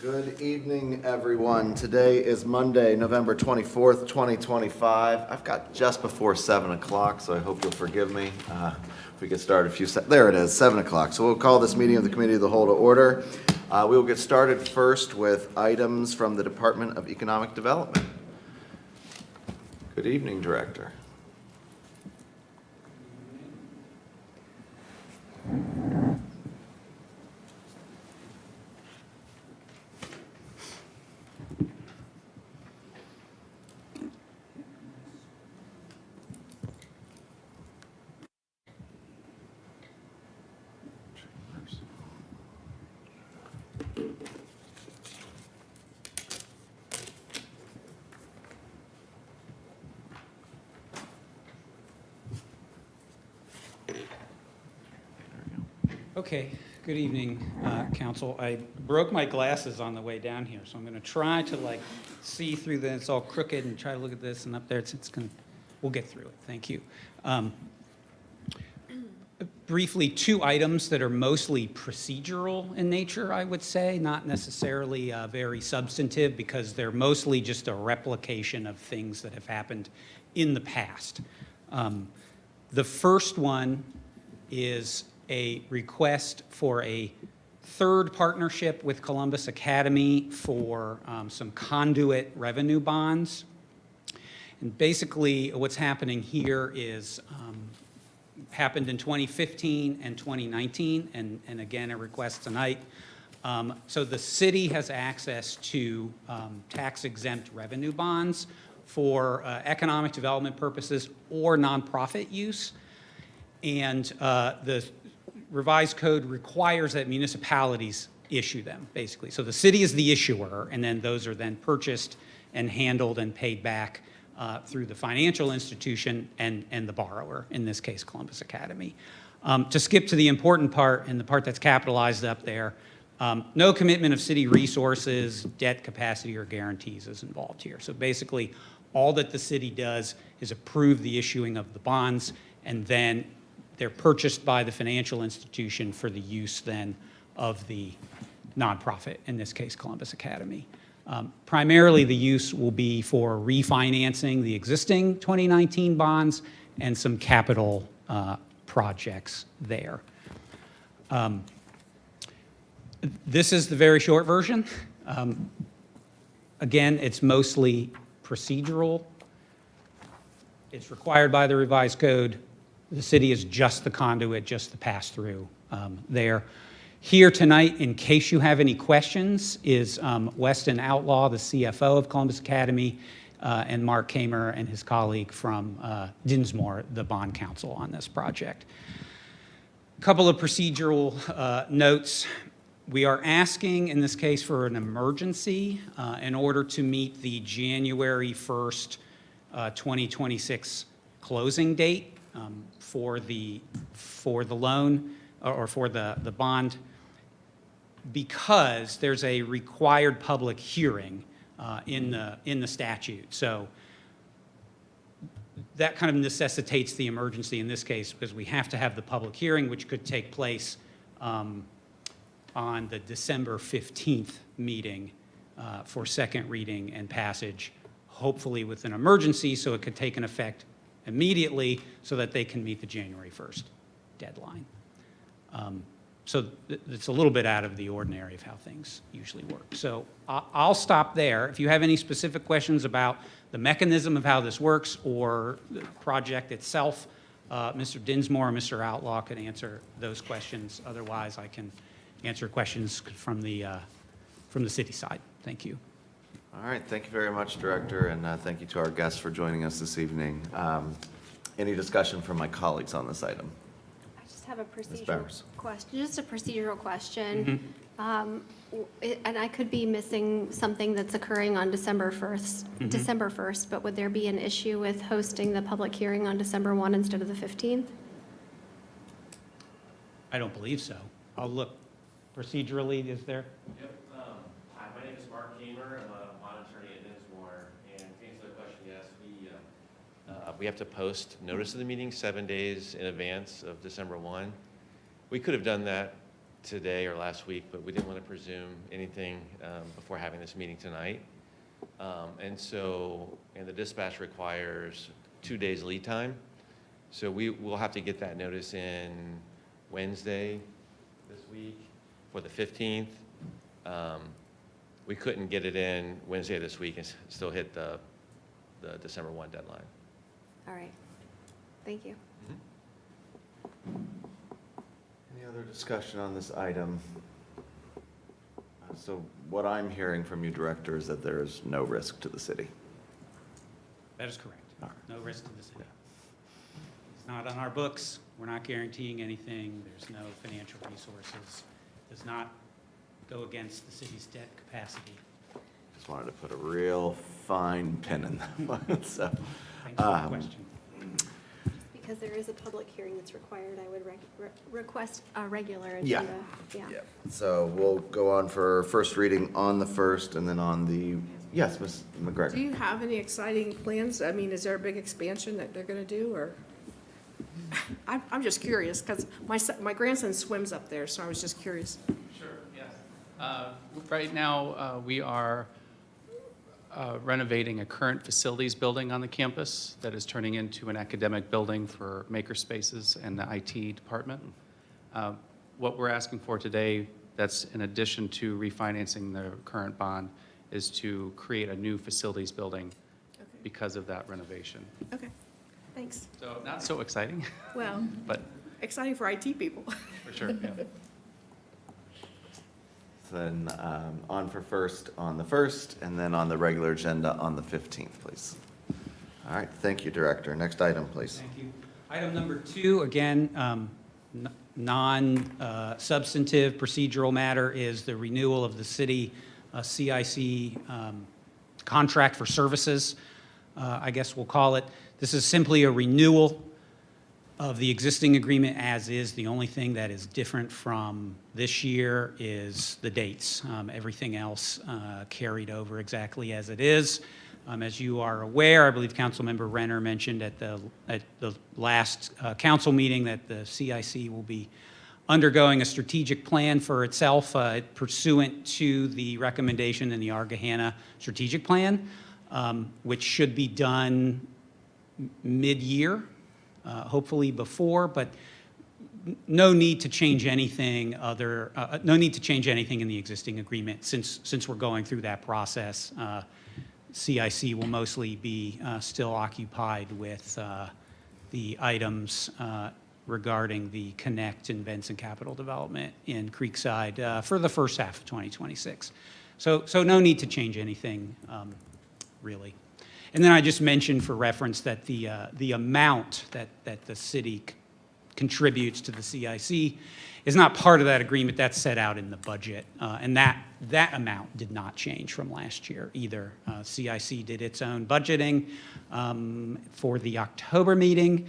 Good evening, everyone. Today is Monday, November 24th, 2025. I've got just before 7 o'clock, so I hope you'll forgive me if we get started a few seconds. There it is, 7 o'clock. So we'll call this meeting of the Committee of the Whole to order. We will get started first with items from the Department of Economic Development. Good evening, Director. Okay, good evening, Council. I broke my glasses on the way down here, so I'm going to try to see through this. It's all crooked and try to look at this, and up there we'll get through it. Thank you. Briefly, two items that are mostly procedural in nature, I would say, not necessarily very substantive, because they're mostly just a replication of things that have happened in the past. The first one is a request for a third partnership with Columbus Academy for some conduit revenue bonds. And basically what's happening here is happened in 2015 and 2019, and again, a request tonight. So the city has access to tax-exempt revenue bonds for economic development purposes or nonprofit use. And the revised code requires that municipalities issue them, basically. So the city is the issuer, and then those are then purchased and handled and paid back through the financial institution and the borrower, in this case, Columbus Academy. To skip to the important part, and the part that's capitalized up there, no commitment of city resources, debt capacity, or guarantees is involved here. So basically, all that the city does is approve the issuing of the bonds, and then they're purchased by the financial institution for the use then of the nonprofit, in this case, Columbus Academy. Primarily, the use will be for refinancing the existing 2019 bonds and some capital projects there. This is the very short version. Again, it's mostly procedural. It's required by the revised code. The city is just the conduit, just the pass-through there. Here tonight, in case you have any questions, is Weston Outlaw, the CFO of Columbus Academy, and Mark Kamer and his colleague from Dinsmore, the bond counsel on this project. A couple of procedural notes. We are asking, in this case, for an emergency in order to meet the January 1st, 2026 closing date for the loan or for the bond, because there's a required public hearing in the statute. So that kind of necessitates the emergency in this case, because we have to have the public hearing, which could take place on the December 15th meeting for second reading and passage, hopefully with an emergency, so it could take an effect immediately so that they can meet the January 1st deadline. So it's a little bit out of the ordinary of how things usually work. So I'll stop there. If you have any specific questions about the mechanism of how this works or the project itself, Mr. Dinsmore or Mr. Outlaw can answer those questions. Otherwise, I can answer questions from the city side. Thank you. All right, thank you very much, Director, and thank you to our guests for joining us this evening. Any discussion from my colleagues on this item? I just have a procedural question. Just a procedural question. Mm-hmm. And I could be missing something that's occurring on December 1st. Mm-hmm. December 1st, but would there be an issue with hosting the public hearing on December 1 instead of the 15th? I don't believe so. I'll look. Procedurally, is there? Yep. Hi, my name is Mark Kamer. I'm a bond attorney at Dinsmore. And to answer the question, yes, we have to post notice of the meeting 7 days in advance of December 1. We could have done that today or last week, but we didn't want to presume anything before having this meeting tonight. And the dispatch requires 2 days lead time. So we'll have to get that notice in Wednesday this week for the 15th. We couldn't get it in Wednesday this week and still hit the December 1 deadline. All right. Thank you. Any other discussion on this item? So what I'm hearing from you, Director, is that there is no risk to the city. That is correct. All right. No risk to the city. It's not on our books. We're not guaranteeing anything. There's no financial resources. Does not go against the city's debt capacity. Just wanted to put a real fine pin in that one, so. Thanks for the question. Because there is a public hearing that's required, I would request a regular Yeah. agenda. Yeah. So we'll go on for first reading on the 1st and then on the, yes, Ms. McGregor. Do you have any exciting plans? I mean, is there a big expansion that they're gonna do, or? I'm just curious, because my grandson swims up there, so I was just curious. Sure, yes. Right now, we are renovating a current facilities building on the campus that is turning into an academic building for maker spaces and the IT department. What we're asking for today, that's in addition to refinancing the current bond, is to create a new facilities building Okay. because of that renovation. Okay, thanks. So not so exciting, Well, but exciting for IT people. for sure, yeah. Then on for first on the 1st and then on the regular agenda on the 15th, please. All right, thank you, Director. Next item, please. Thank you. Item number 2, again, non-substantive procedural matter is the renewal of the city CIC contract for services, I guess we'll call it. This is simply a renewal of the existing agreement as is. The only thing that is different from this year is the dates. Everything else carried over exactly as it is. As you are aware, I believe Councilmember Renner mentioned at the last council meeting that the CIC will be undergoing a strategic plan for itself pursuant to the recommendation in the Gahanna strategic plan, which should be done mid-year, hopefully before, but no need to change anything no need to change anything in the existing agreement since we're going through that process. CIC will mostly be still occupied with the items regarding the Connect and Benson Capital Development in Creekside for the first half of 2026. So no need to change anything, really. And then I just mentioned for reference that the amount that the city contributes to the CIC is not part of that agreement. That's set out in the budget. And that amount did not change from last year either. CIC did its own budgeting for the October meeting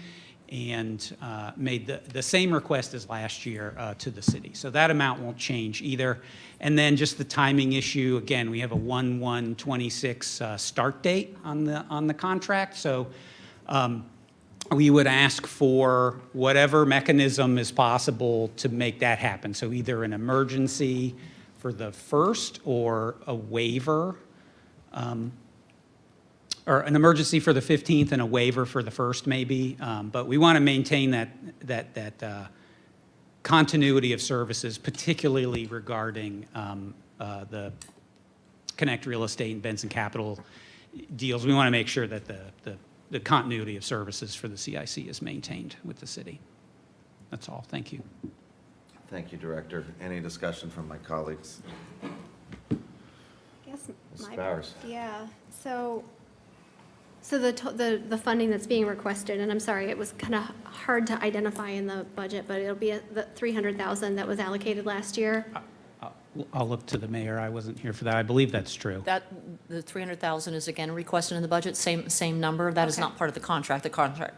and made the same request as last year to the city. So that amount won't change either. And then just the timing issue, again, we have a 1/1/26 start date on the contract. So we would ask for whatever mechanism is possible to make that happen. So either an emergency for the 1st or a waiver, or an emergency for the 15th and a waiver for the 1st maybe. But we want to maintain that continuity of services, particularly regarding the Connect Real Estate and Benson Capital deals. We want to make sure that the continuity of services for the CIC is maintained with the city. That's all. Thank you. Thank you, Director. Any discussion from my colleagues? I guess Ms. my Bowers. Yeah, so the funding that's being requested, and I'm sorry, it was kind of hard to identify in the budget, but it'll be the $300,000 that was allocated last year. I'll look to the mayor. I wasn't here for that. I believe that's true. That, the 300,000 is again requested in the budget, same number. That is Okay. not part of the contract. The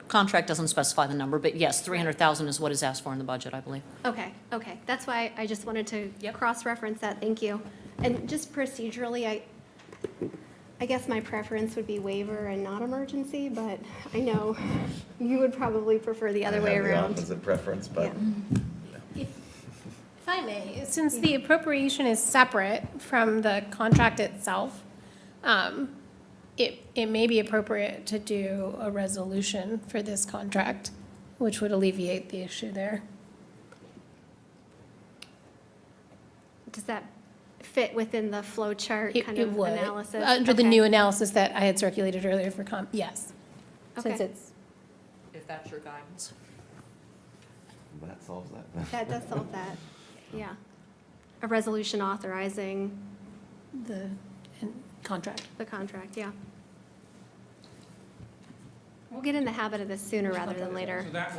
contract doesn't specify the number, but yes, 300,000 is what is asked for in the budget, I believe. Okay. That's why I just wanted to Yep. cross-reference that. Thank you. And just procedurally, I guess my preference would be waiver and not emergency, but I know you would probably prefer the other way I have around. the opposite preference, but Yeah. If I may, since the appropriation is separate from the contract itself, it may be appropriate to do a resolution for this contract, which would alleviate the issue there. Does that fit within the flow chart kind It of would. analysis? Under the Okay. new analysis that I had circulated earlier for yes. Since Okay. it's, If that's your guidance. That solves that. That does solve that, yeah. A resolution authorizing the contract. the contract, yeah. We'll get in the habit of this sooner rather than later. So that,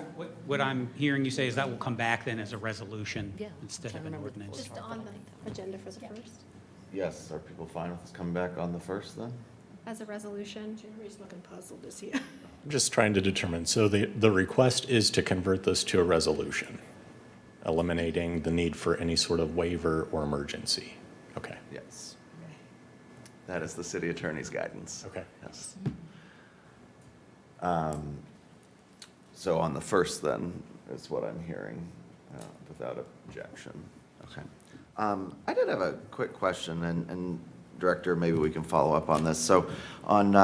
what I'm hearing you say is that will come back then as a resolution Yeah. instead I of an remember ordinance. Just on the agenda for the first, Yes, are people fine with us coming back on the 1st then? as a resolution. Jerry's looking puzzled, is he? I'm just trying to determine, so the request is to convert this to a resolution, eliminating the need for any sort of waiver or emergency. Okay, Yes. That is the city attorney's guidance. okay. Yes. So on the 1st then, is what I'm hearing, without objection. Okay. I did have a quick question, and Director, maybe we can follow up on this. So on,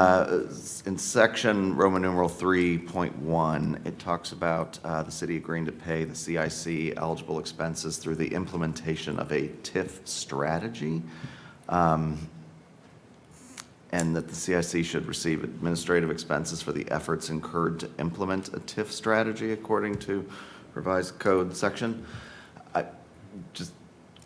in section Roman numeral 3.1, it talks about the city agreeing to pay the CIC eligible expenses through the implementation of a TIF strategy. And that the CIC should receive administrative expenses for the efforts incurred to implement a TIF strategy according to revised code section. I just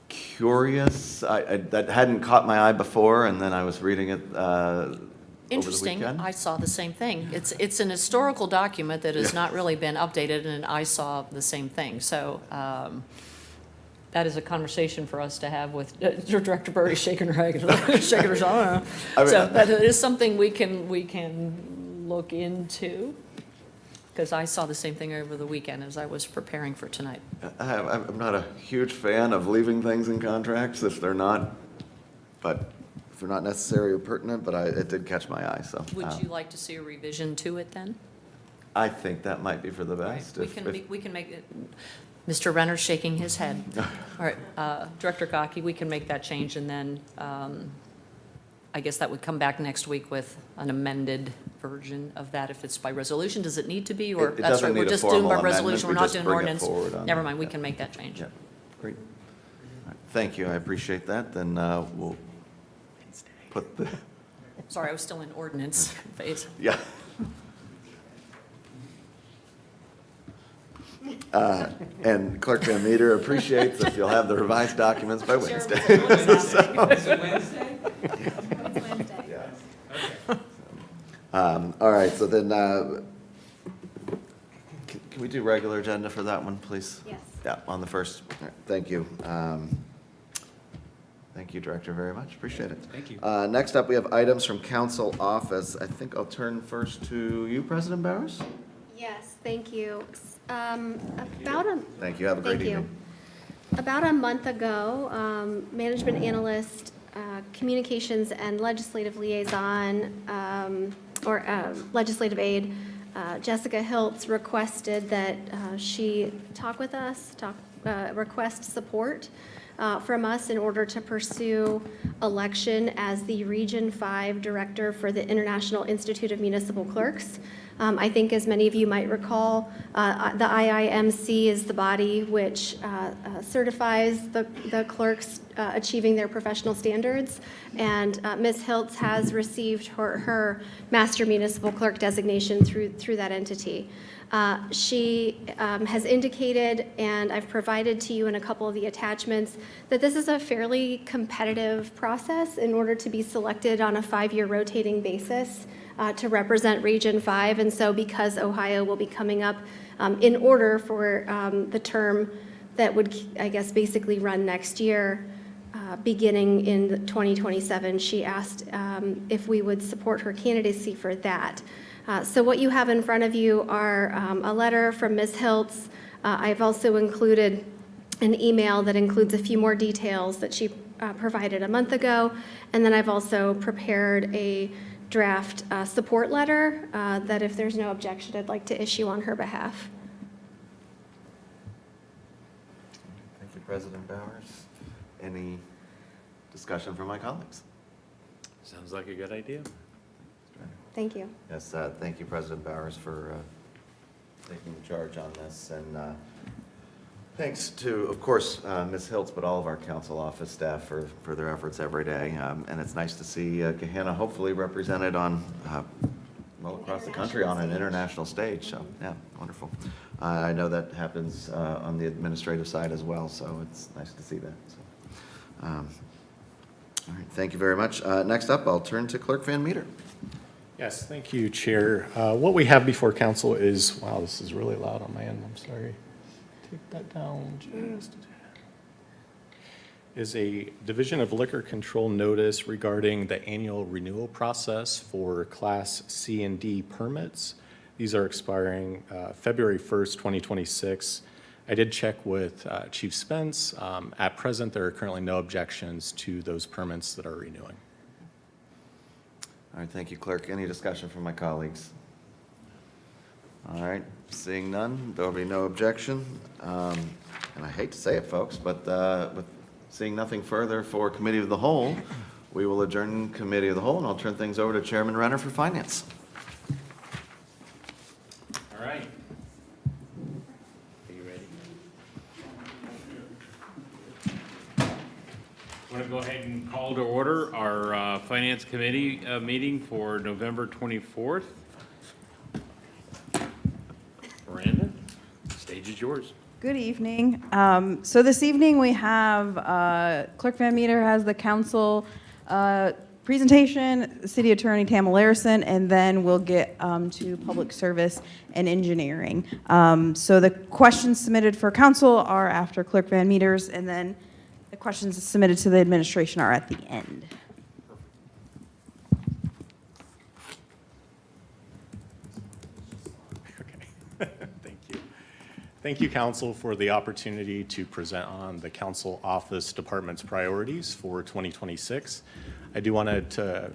curious, that hadn't caught my eye before, and then I was reading it over the Interesting. weekend. I saw the same thing. It's an historical document that has not really been updated, and I saw the same thing. So that is a conversation for us to have with Director Burry shaking her head, shaking her head. I don't know. So that is something we can look into, because I saw the same thing over the weekend as I was preparing for tonight. I'm not a huge fan of leaving things in contracts if they're not, but if they're not necessary or pertinent, but it did catch my eye, so. Would you like to see a revision to it then? I think that might be for the best. We if- can, if- we can make it, Mr. Renner's shaking his head. All right, Director Gaki, we can make that change, and then I guess that would come back next week with an amended version of that if it's by resolution. Does it need to be, or It that's doesn't right, we're need a just doing by formal amendment, resolution, we we're not just doing bring it ordinance? forward on Never that. mind, we Yeah. can make that change. Yeah, great. All right, thank you, I appreciate that. Then we'll put the, Sorry, I was still in ordinance phase. yeah. And Clerk Van Meter appreciates if you'll have the revised documents by Wednesday. Is it Wednesday? It's Wednesday. Yes. All right, so then, can we do regular agenda for that one, please? Yes. Yeah, on the 1st. All right, thank you. Thank you, Director, very much, appreciate it. Thank you. Next up, we have items from council office. I think I'll turn first to you, President Bowers. Yes, thank you. About a Thank you, have a great Thank you. evening. About a month ago, management analyst, communications and legislative liaison, or legislative aide, Jessica Hiltz requested that she talk with us, request support from us in order to pursue election as the Region 5 Director for the International Institute of Municipal Clerks. I think, as many of you might recall, the IIMC is the body which certifies the clerks achieving their professional standards, and Ms. Hiltz has received her Master Municipal Clerk designation through that entity. She has indicated, and I've provided to you in a couple of the attachments, that this is a fairly competitive process in order to be selected on a 5-year rotating basis to represent Region 5. And so because Ohio will be coming up in order for the term that would, I guess, basically run next year, beginning in 2027, she asked if we would support her candidacy for that. So what you have in front of you are a letter from Ms. Hiltz. I've also included an email that includes a few more details that she provided a month ago. And then I've also prepared a draft support letter that, if there's no objection, I'd like to issue on her behalf. Thank you. President Bowers. Any discussion from my colleagues? Sounds like a good idea. Thank you. Yes, thank you, President Bowers, for taking charge on this. And thanks to, of course, Ms. Hiltz, but all of our council office staff for their efforts every day. And it's nice to see Gahanna hopefully represented on, well, across the country on an international stage. So, yeah, wonderful. I know that happens on the administrative side as well, so it's nice to see that. So, all right, thank you very much. Next up, I'll turn to Clerk Van Meter. Yes, thank you, Chair. What we have before council is, wow, this is really loud on my end, I'm sorry. Take that down just a tad. Is a Division of Liquor Control notice regarding the annual renewal process for Class C and D permits. These are expiring February 1st, 2026. I did check with Chief Spence. At present, there are currently no objections to those permits that are renewing. All right, thank you, Clerk. Any discussion from my colleagues? All right, seeing none, there will be no objection. And I hate to say it, folks, but with seeing nothing further for Committee of the Whole, we will adjourn Committee of the Whole, and I'll turn things over to Chairman Renner for Finance. All right. Are you ready? I want to go ahead and call to order our Finance Committee meeting for November 24th. Miranda, stage is yours. Good evening. So this evening we have Clerk Van Meter has the council presentation, City Attorney Tamara Larison, and then we'll get to public service and engineering. So the questions submitted for council are after Clerk Van Meter's, and then the questions submitted to the administration are at the end. Okay, thank you. Thank you, Council, for the opportunity to present on the Council Office Department's priorities for 2026. I do want to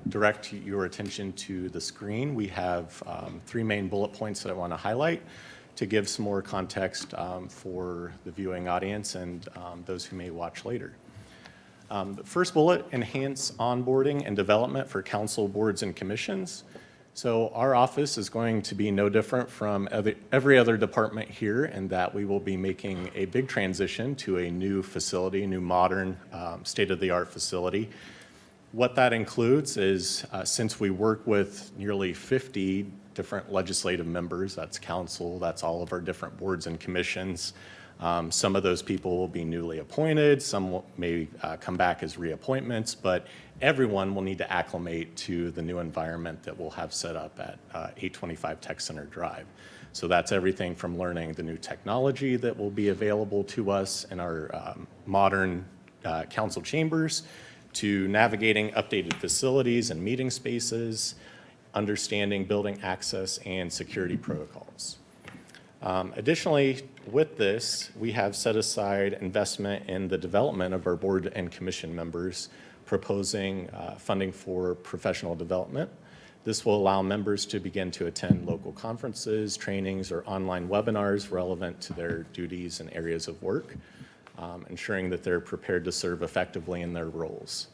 direct your attention to the screen. We have 3 main bullet points that I want to highlight to give some more context for the viewing audience and those who may watch later. The first bullet, enhance onboarding and development for council boards and commissions. So our office is going to be no different from every other department here in that we will be making a big transition to a new facility, new modern state-of-the-art facility. What that includes is since we work with nearly 50 different legislative members, that's council, that's all of our different boards and commissions. Some of those people will be newly appointed, some may come back as reappointments, but everyone will need to acclimate to the new environment that we'll have set up at 825 Tech Center Drive. So that's everything from learning the new technology that will be available to us in our modern council chambers, to navigating updated facilities and meeting spaces, understanding building access and security protocols. Additionally, with this, we have set aside investment in the development of our board and commission members, proposing funding for professional development. This will allow members to begin to attend local conferences, trainings, or online webinars relevant to their duties and areas of work, ensuring that they're prepared to serve effectively in their roles.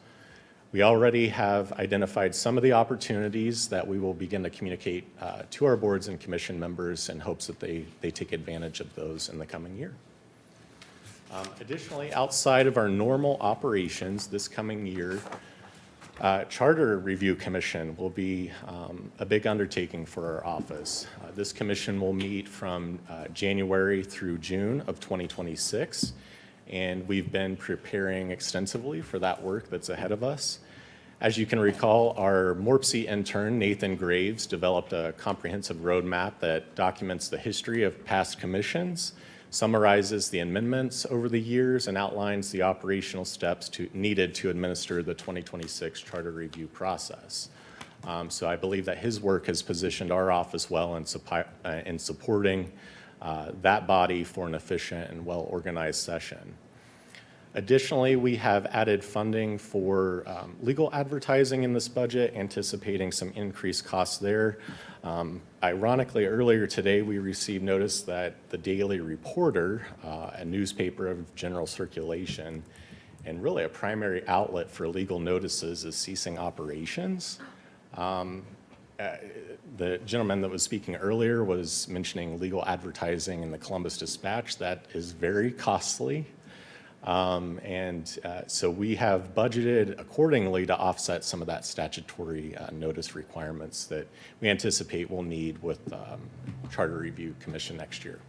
We already have identified some of the opportunities that we will begin to communicate to our boards and commission members in hopes that they take advantage of those in the coming year. Additionally, outside of our normal operations this coming year, Charter Review Commission will be a big undertaking for our office. This commission will meet from January through June of 2026. And we've been preparing extensively for that work that's ahead of us. As you can recall, our MORPC intern, Nathan Graves, developed a comprehensive roadmap that documents the history of past commissions, summarizes the amendments over the years, and outlines the operational steps needed to administer the 2026 charter review process. So I believe that his work has positioned our office well in supporting that body for an efficient and well-organized session. Additionally, we have added funding for legal advertising in this budget, anticipating some increased costs there. Ironically, earlier today, we received notice that the Daily Reporter, a newspaper of general circulation, and really a primary outlet for legal notices, is ceasing operations. The gentleman that was speaking earlier was mentioning legal advertising in the Columbus Dispatch. That is very costly. So we have budgeted accordingly to offset some of that statutory notice requirements that we anticipate we'll need with Charter Review Commission next year.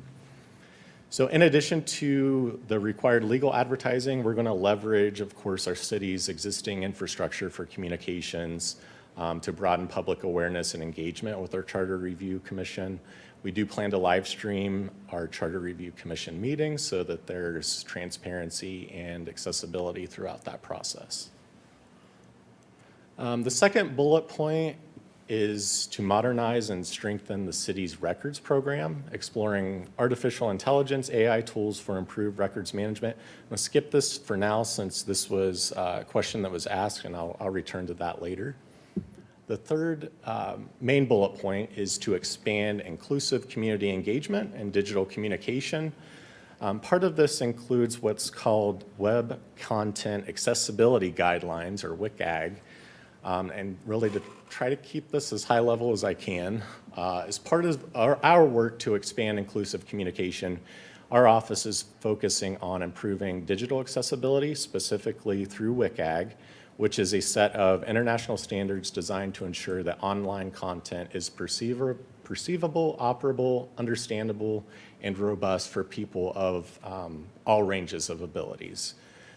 So in addition to the required legal advertising, we're going to leverage, of course, our city's existing infrastructure for communications to broaden public awareness and engagement with our Charter Review Commission. We do plan to live stream our Charter Review Commission meetings so that there's transparency and accessibility throughout that process. The second bullet point is to modernize and strengthen the city's records program, exploring artificial intelligence, AI tools for improved records management. I'm gonna skip this for now since this was a question that was asked, and I'll return to that later. The third main bullet point is to expand inclusive community engagement and digital communication. Part of this includes what's called Web Content Accessibility Guidelines, or WCAG, and really to try to keep this as high level as I can. As part of our work to expand inclusive communication, our office is focusing on improving digital accessibility, specifically through WCAG, which is a set of international standards designed to ensure that online content is perceivable, operable, understandable, and robust for people of all ranges of abilities.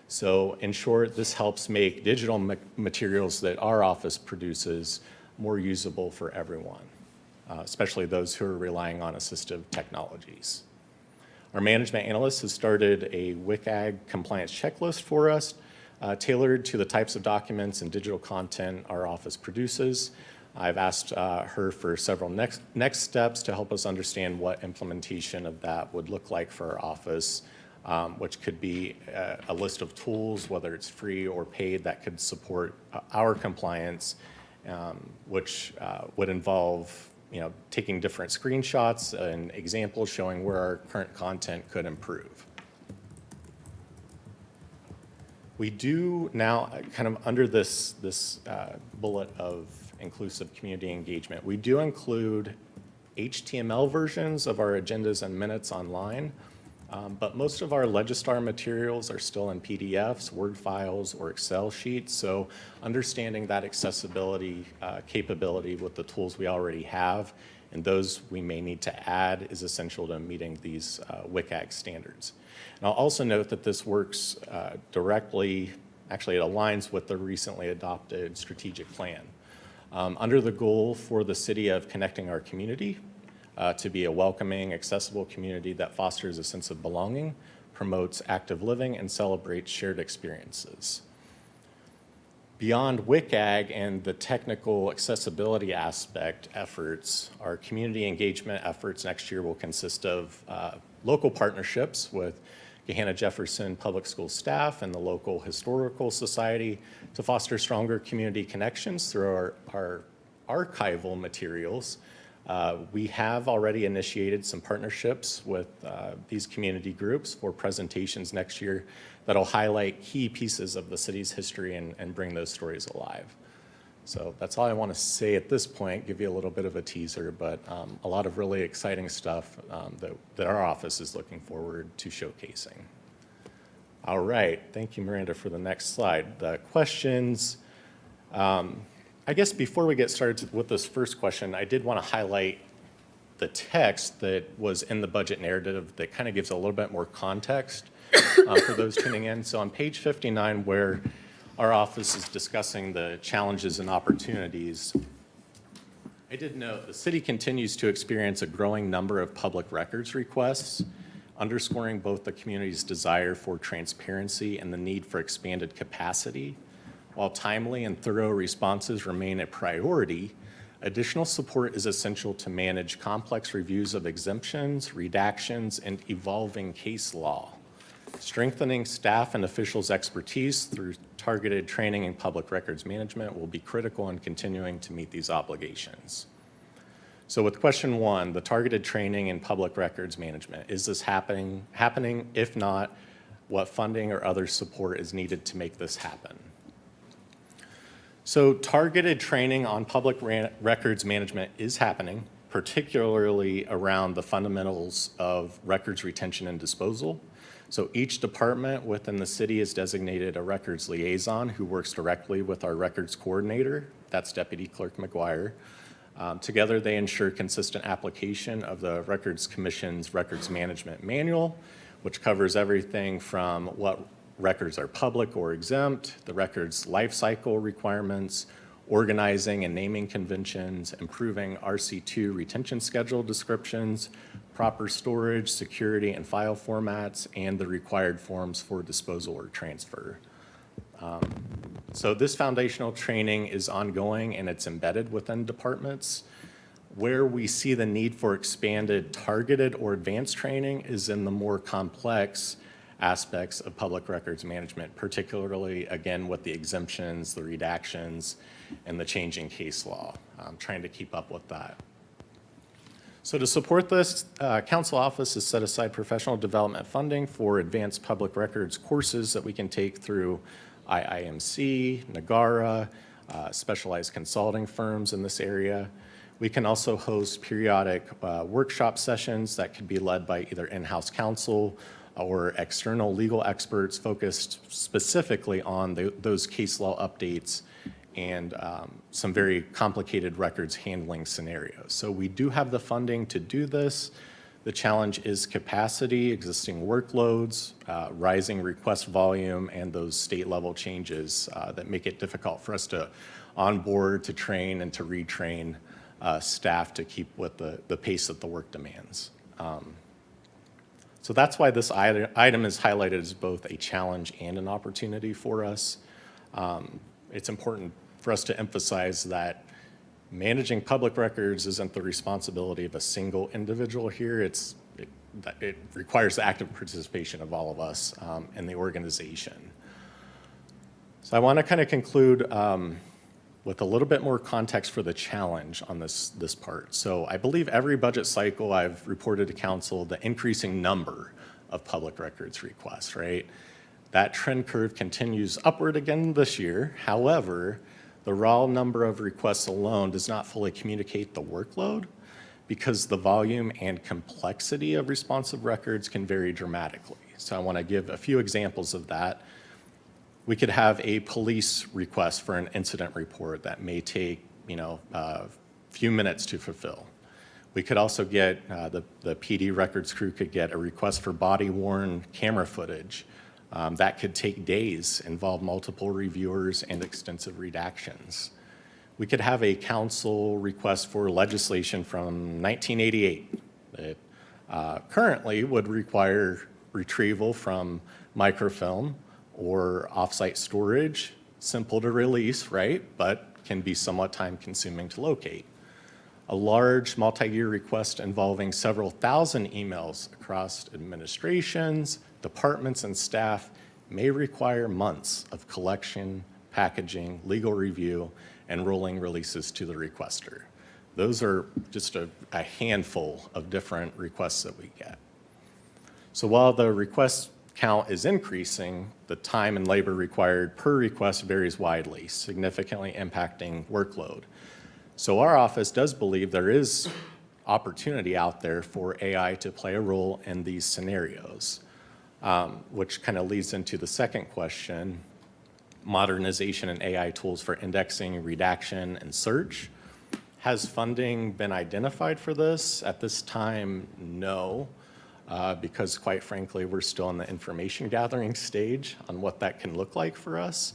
So in short, this helps make digital materials that our office produces more usable for everyone, especially those who are relying on assistive technologies. Our management analyst has started a WCAG compliance checklist for us, tailored to the types of documents and digital content our office produces. I've asked her for several next steps to help us understand what implementation of that would look like for our office, which could be a list of tools, whether it's free or paid, that could support our compliance, which would involve taking different screenshots and examples showing where our current content could improve. We do now, kind of under this bullet of inclusive community engagement, we do include HTML versions of our agendas and minutes online, but most of our Legistar materials are still in PDFs, Word files, or Excel sheets. So understanding that accessibility capability with the tools we already have and those we may need to add is essential to meeting these WCAG standards. And I'll also note that this works directly, actually it aligns with the recently adopted strategic plan. Under the goal for the city of connecting our community to be a welcoming, accessible community that fosters a sense of belonging, promotes active living, and celebrates shared experiences. Beyond WCAG and the technical accessibility aspect efforts, our community engagement efforts next year will consist of local partnerships with Gahanna Jefferson Public School staff and the local historical society to foster stronger community connections through our archival materials. We have already initiated some partnerships with these community groups for presentations next year that'll highlight key pieces of the city's history and bring those stories alive. So that's all I want to say at this point, give you a little bit of a teaser, but a lot of really exciting stuff that our office is looking forward to showcasing. All right, thank you, Miranda, for the next slide. The questions, I guess before we get started with this first question, I did want to highlight the text that was in the budget narrative that kind of gives a little bit more context for those tuning in. So on page 59, where our office is discussing the challenges and opportunities, I did note the city continues to experience a growing number of public records requests, underscoring both the community's desire for transparency and the need for expanded capacity. While timely and thorough responses remain a priority, additional support is essential to manage complex reviews of exemptions, redactions, and evolving case law. Strengthening staff and officials' expertise through targeted training in public records management will be critical in continuing to meet these obligations. So with question one, the targeted training in public records management, is this happening? If not, what funding or other support is needed to make this happen? So targeted training on public records management is happening, particularly around the fundamentals of records retention and disposal. So each department within the city is designated a records liaison who works directly with our records coordinator. That's Deputy Clerk McGuire. Together, they ensure consistent application of the Records Commission's Records Management Manual, which covers everything from what records are public or exempt, the records life cycle requirements, organizing and naming conventions, improving RC2 retention schedule descriptions, proper storage, security, and file formats, and the required forms for disposal or transfer. So this foundational training is ongoing and it's embedded within departments. Where we see the need for expanded targeted or advanced training is in the more complex aspects of public records management, particularly, again, with the exemptions, the redactions, and the changing case law, trying to keep up with that. So to support this, Council Office has set aside professional development funding for advanced public records courses that we can take through IIMC, Nagara, specialized consulting firms in this area. We can also host periodic workshop sessions that could be led by either in-house counsel or external legal experts focused specifically on those case law updates and some very complicated records handling scenarios. So we do have the funding to do this. The challenge is capacity, existing workloads, rising request volume, and those state level changes that make it difficult for us to onboard, to train, and to retrain staff to keep with the pace that the work demands. So that's why this item is highlighted as both a challenge and an opportunity for us. It's important for us to emphasize that managing public records isn't the responsibility of a single individual here. It requires the active participation of all of us in the organization. So I want to kind of conclude with a little bit more context for the challenge on this part. So I believe every budget cycle I've reported to council the increasing number of public records requests, right? That trend curve continues upward again this year. However, the raw number of requests alone does not fully communicate the workload because the volume and complexity of responsive records can vary dramatically. So I want to give a few examples of that. We could have a police request for an incident report that may take, a few minutes to fulfill. We could also get, the PD records crew could get a request for body-worn camera footage. That could take days, involve multiple reviewers and extensive redactions. We could have a council request for legislation from 1988 that currently would require retrieval from microfilm or offsite storage, simple to release, right? But can be somewhat time-consuming to locate. A large multi-year request involving several thousand emails across administrations, departments, and staff may require months of collection, packaging, legal review, and rolling releases to the requester. Those are just a handful of different requests that we get. So while the request count is increasing, the time and labor required per request varies widely, significantly impacting workload. So our office does believe there is opportunity out there for AI to play a role in these scenarios, which kind of leads into the second question, modernization and AI tools for indexing, redaction, and search. Has funding been identified for this? At this time, no. Because quite frankly, we're still in the information gathering stage on what that can look like for us.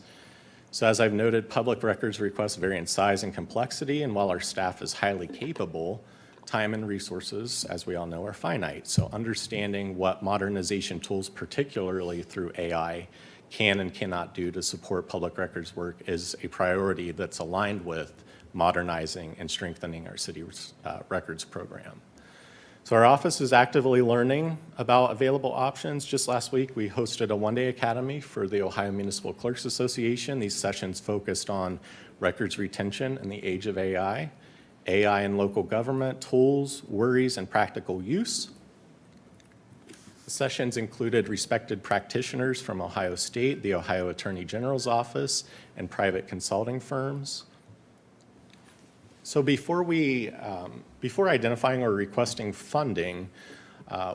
So as I've noted, public records requests vary in size and complexity, and while our staff is highly capable, time and resources, as we all know, are finite. So understanding what modernization tools, particularly through AI, can and cannot do to support public records work is a priority that's aligned with modernizing and strengthening our city records program. So our office is actively learning about available options. Just last week, we hosted a one-day academy for the Ohio Municipal Clerks Association. These sessions focused on records retention in the age of AI. AI in local government, tools, worries, and practical use. The sessions included respected practitioners from Ohio State, the Ohio Attorney General's Office, and private consulting firms. So before identifying or requesting funding,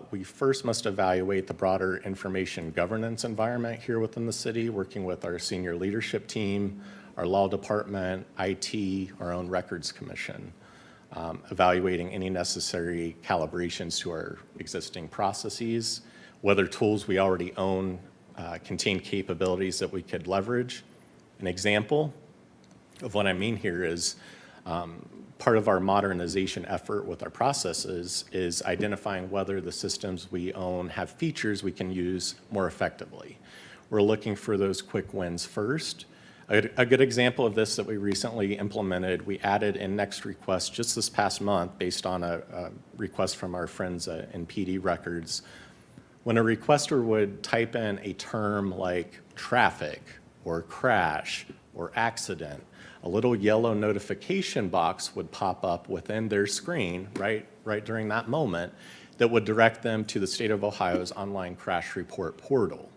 we first must evaluate the broader information governance environment here within the city, working with our senior leadership team, our law department, IT, our own records commission, evaluating any necessary calibrations to our existing processes, whether tools we already own contain capabilities that we could leverage. An example of what I mean here is part of our modernization effort with our processes is identifying whether the systems we own have features we can use more effectively. We're looking for those quick wins first. A good example of this that we recently implemented, we added in next request just this past month based on a request from our friends in PD Records. When a requester would type in a term like traffic or crash or accident, a little yellow notification box would pop up within their screen right during that moment that would direct them to the State of Ohio's online crash report portal.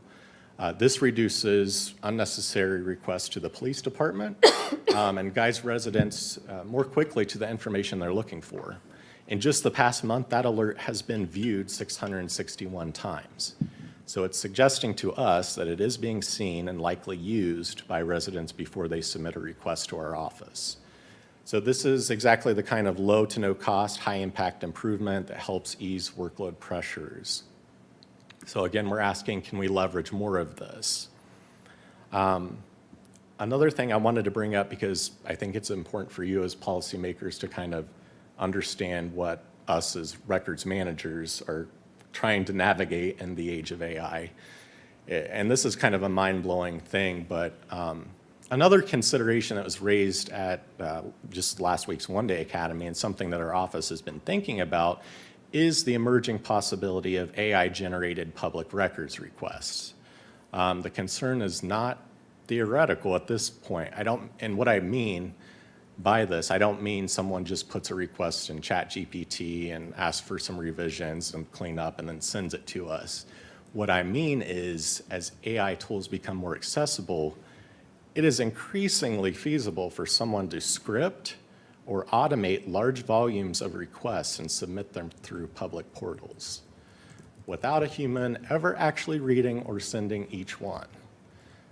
This reduces unnecessary requests to the police department and guides residents more quickly to the information they're looking for. In just the past month, that alert has been viewed 661 times. So it's suggesting to us that it is being seen and likely used by residents before they submit a request to our office. So this is exactly the kind of low to no cost, high impact improvement that helps ease workload pressures. So again, we're asking, can we leverage more of this? Another thing I wanted to bring up, because I think it's important for you as policymakers to kind of understand what us as records managers are trying to navigate in the age of AI. And this is kind of a mind-blowing thing, but another consideration that was raised at just last week's One Day Academy, and something that our office has been thinking about, is the emerging possibility of AI-generated public records requests. The concern is not theoretical at this point. And what I mean by this, I don't mean someone just puts a request in ChatGPT and asks for some revisions and clean up and then sends it to us. What I mean is, as AI tools become more accessible, it is increasingly feasible for someone to script or automate large volumes of requests and submit them through public portals without a human ever actually reading or sending each one.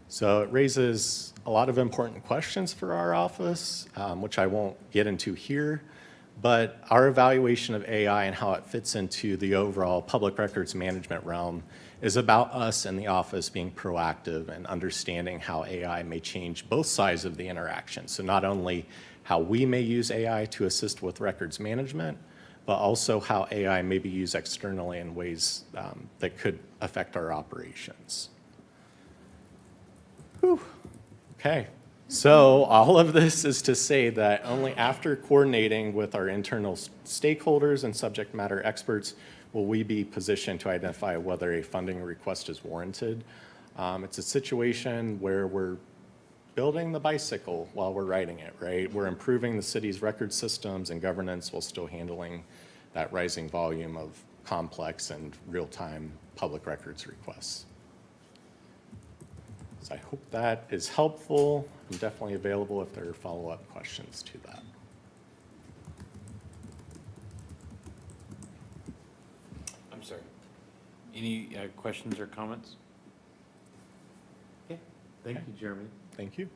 So it raises a lot of important questions for our office, which I won't get into here, but our evaluation of AI and how it fits into the overall public records management realm is about us in the office being proactive and understanding how AI may change both sides of the interaction. So not only how we may use AI to assist with records management, but also how AI may be used externally in ways that could affect our operations. Whew. Okay, so all of this is to say that only after coordinating with our internal stakeholders and subject matter experts will we be positioned to identify whether a funding request is warranted. It's a situation where we're building the bicycle while we're riding it, right? We're improving the city's record systems and governance while still handling that rising volume of complex and real-time public records requests. So I hope that is helpful. I'm definitely available if there are follow-up questions to that. I'm sorry. Any questions or comments? Okay, thank you, Jeremy. Thank you.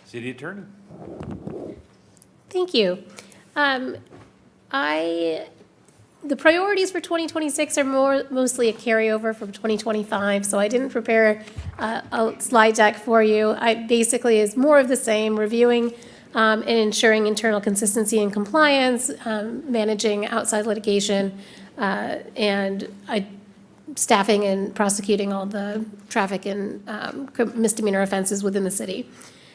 City Attorney. Thank you. The priorities for 2026 are mostly a carryover from 2025, so I didn't prepare a slide deck for you. I basically is more of the same, reviewing and ensuring internal consistency and compliance, managing outside litigation, and staffing and prosecuting all the traffic and misdemeanor offenses within the city,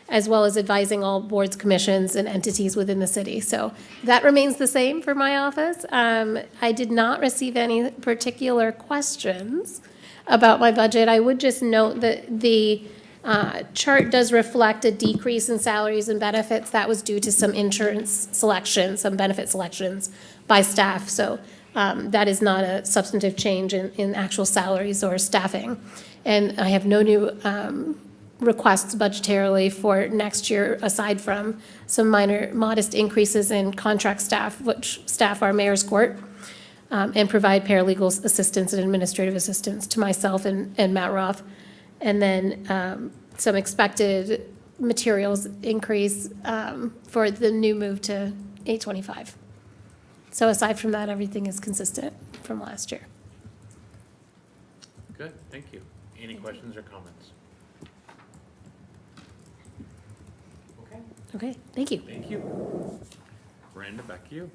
as well as advising all boards, commissions, and entities within the city. So that remains the same for my office. I did not receive any particular questions about my budget. I would just note that the Chart does reflect a decrease in salaries and benefits. That was due to some insurance selection, some benefit selections by staff. So that is not a substantive change in actual salaries or staffing. And I have no new requests budgetarily for next year, aside from some minor, modest increases in contract staff, which staff our mayor's court, and provide paralegal assistance and administrative assistance to myself and Matt Roth. And then some expected materials increase for the new move to 825. So aside from that, everything is consistent from last year. Good, thank you. Any questions or comments? Okay, Okay, thank you. thank you. Brenda, back to you.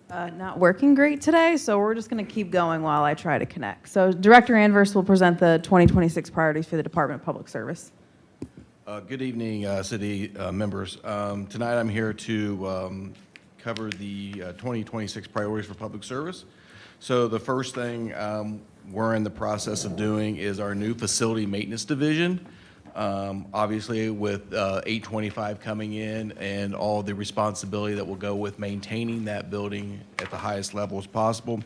Not working great today, so we're just going to keep going while I try to connect. So Director Anvers will present the 2026 priorities for the Department of Public Service. Good evening, city members. Tonight I'm here to cover the 2026 priorities for public service. So the first thing we're in the process of doing is our new facility maintenance division. Obviously with 825 coming in and all the responsibility that will go with maintaining that building at the highest level as possible.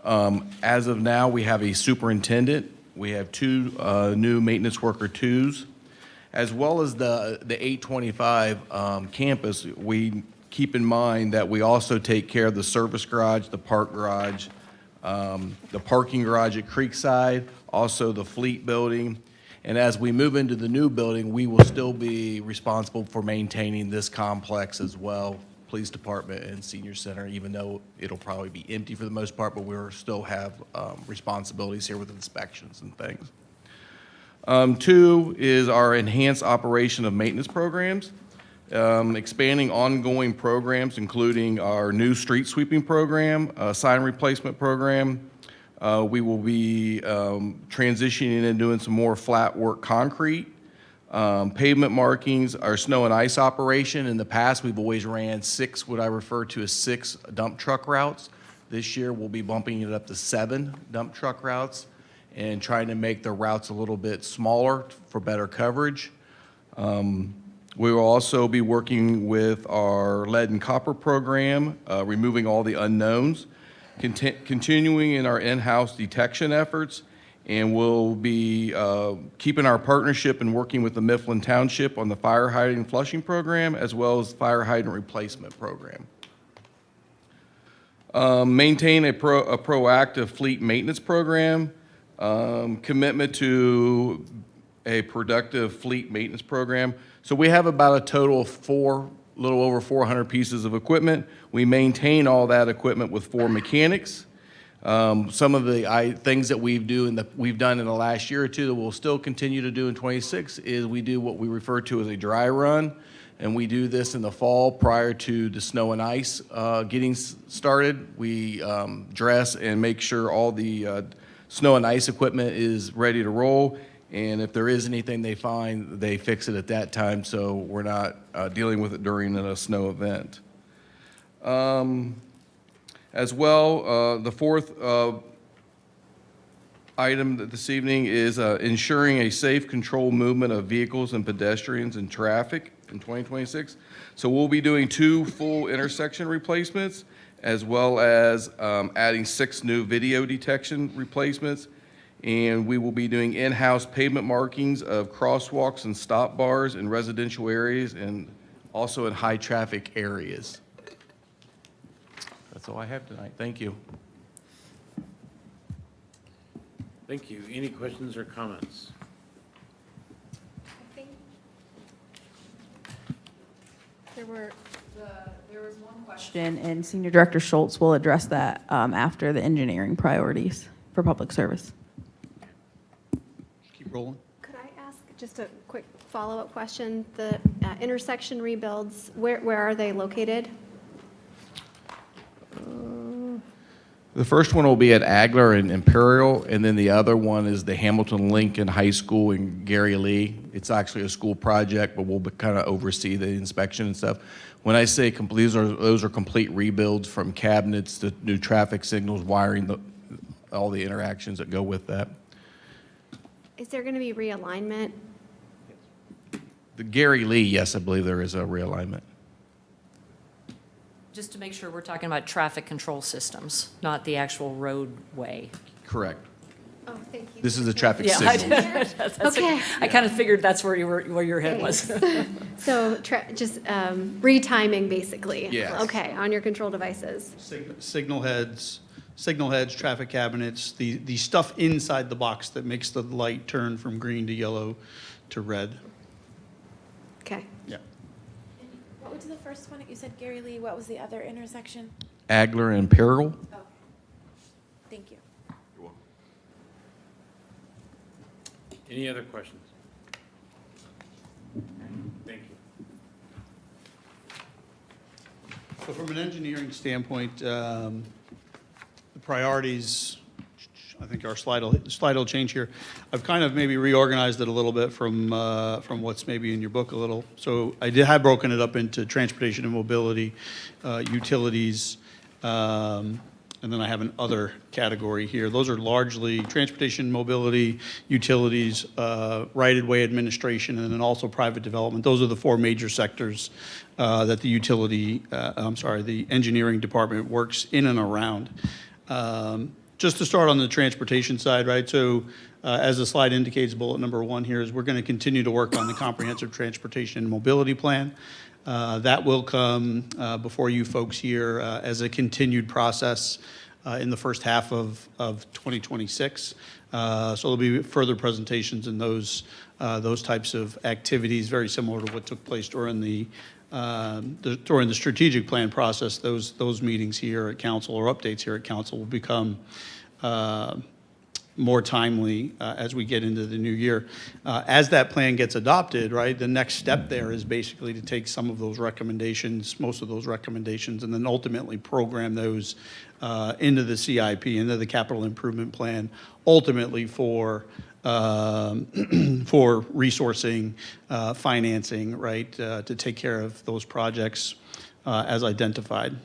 As of now, we have a superintendent. We have two new maintenance worker twos, as well as the 825 campus. We keep in mind that we also take care of the service garage, the park garage, the parking garage at Creekside, also the fleet building. And as we move into the new building, we will still be responsible for maintaining this complex as well, police department and senior center, even though it'll probably be empty for the most part, but we'll still have responsibilities here with inspections and things. Two is our enhanced operation of maintenance programs, expanding ongoing programs, including our new street sweeping program, sign replacement program. We will be transitioning and doing some more flat work concrete, pavement markings, our snow and ice operation. In the past, we've always ran what I refer to as 6 dump truck routes. This year, we'll be bumping it up to 7 dump truck routes and trying to make the routes a little bit smaller for better coverage. We will also be working with our lead and copper program, removing all the unknowns. Continuing in our in-house detection efforts, and we'll be keeping our partnership and working with the Mifflin Township on the fire hydrant flushing program, as well as fire hydrant replacement program. Maintain a proactive fleet maintenance program, commitment to a productive fleet maintenance program. So we have about a total of little over 400 pieces of equipment. We maintain all that equipment with 4 mechanics. Some of the things that we've done in the last year or two that we'll still continue to do in 26 is we do what we refer to as a dry run, and we do this in the fall prior to the snow and ice getting started. We dress and make sure all the snow and ice equipment is ready to roll. And if there is anything they find, they fix it at that time, so we're not dealing with it during a snow event. As well, the fourth item this evening is ensuring a safe, controlled movement of vehicles and pedestrians and traffic in 2026. So we'll be doing 2 full intersection replacements, as well as adding 6 new video detection replacements. And we will be doing in-house pavement markings of crosswalks and stop bars in residential areas and also in high-traffic areas. That's all I have tonight. Thank you. Thank you. Any questions or comments? There were, There was one question, and Senior Director Schultz will address that after the engineering priorities for public service. Keep rolling. could I ask just a quick follow-up question? The intersection rebuilds, where are they located? The first one will be at Agler and Imperial, and then the other one is the Hamilton Lincoln High School in Gary Lee. It's actually a school project, but we'll kind of oversee the inspection and stuff. When I say complete, those are complete rebuilds from cabinets to new traffic signals, wiring, all the interactions that go with that. is there going to be realignment? The Gary Lee, yes, I believe there is a realignment. Just to make sure, we're talking about traffic control systems, not the actual roadway. Correct. Oh, thank you. This is a traffic Yeah, I signal. Okay. I kind of figured that's where your head was. So just retiming, basically? Yes. Okay, on your control devices. Signal heads, traffic cabinets, the stuff inside the box that makes the light turn from green to yellow to red. Okay. Yeah. What was the first one? You said Gary Lee. What was the other intersection? Agler and Peril. Oh, thank you. Any other questions? Thank you. So from an engineering standpoint, the priorities, I think our slide will change here. I've kind of maybe reorganized it a little bit from what's maybe in your book a little. So I have broken it up into transportation and mobility, utilities, and then I have an other category here. Those are largely transportation, mobility, utilities, right-of-way administration, and then also private development. Those are the four major sectors that the engineering department works in and around. Just to start on the transportation side, right? So as the slide indicates, bullet number 1 here is we're going to continue to work on the comprehensive transportation and mobility plan. That will come before you folks here as a continued process in the first half of 2026. So there'll be further presentations in those types of activities, very similar to what took place during the strategic plan process. Those meetings here at council or updates here at council will become more timely as we get into the new year. As that plan gets adopted, right, the next step there is basically to take some of those recommendations, most of those recommendations, and then ultimately program those into the CIP, into the capital improvement plan, ultimately for resourcing, financing, right, to take care of those projects as identified.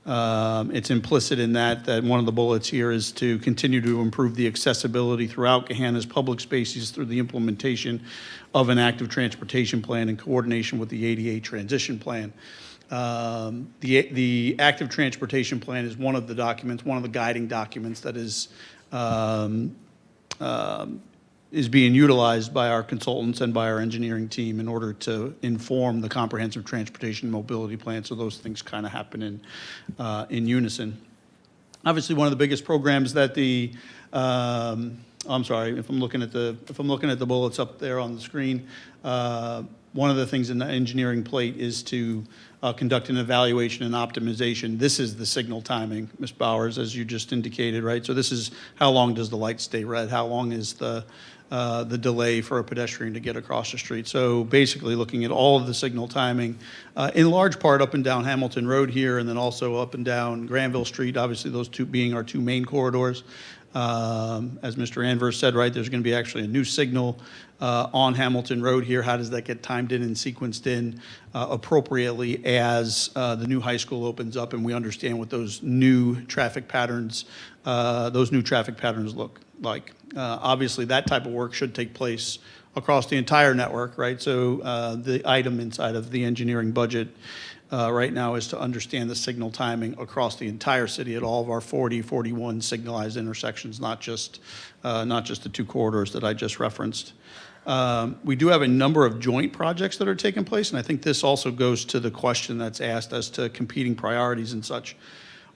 It's implicit in that one of the bullets here is to continue to improve the accessibility throughout Gahanna's public spaces through the implementation of an active transportation plan in coordination with the ADA transition plan. The active transportation plan is one of the documents, one of the guiding documents that is being utilized by our consultants and by our engineering team in order to inform the comprehensive transportation mobility plan. So those things kind of happen in unison. Obviously, one of the biggest programs that I'm sorry, if I'm looking at the bullets up there on the screen, one of the things in the engineering plate is to conduct an evaluation and optimization. This is the signal timing, Ms. Bowers, as you just indicated, right? So this is how long does the light stay red? How long is the delay for a pedestrian to get across the street? So basically looking at all of the signal timing, in large part up and down Hamilton Road here, and then also up and down Granville Street, obviously those two being our two main corridors. As Mr. Anvers said, right, there's going to be actually a new signal on Hamilton Road here. How does that get timed in and sequenced in appropriately as the new high school opens up and we understand what those new traffic patterns look like? Obviously, that type of work should take place across the entire network, right? So the item inside of the engineering budget right now is to understand the signal timing across the entire city at all of our 41 signalized intersections, not just the two corridors that I just referenced. We do have a number of joint projects that are taking place, and I think this also goes to the question that's asked as to competing priorities and such.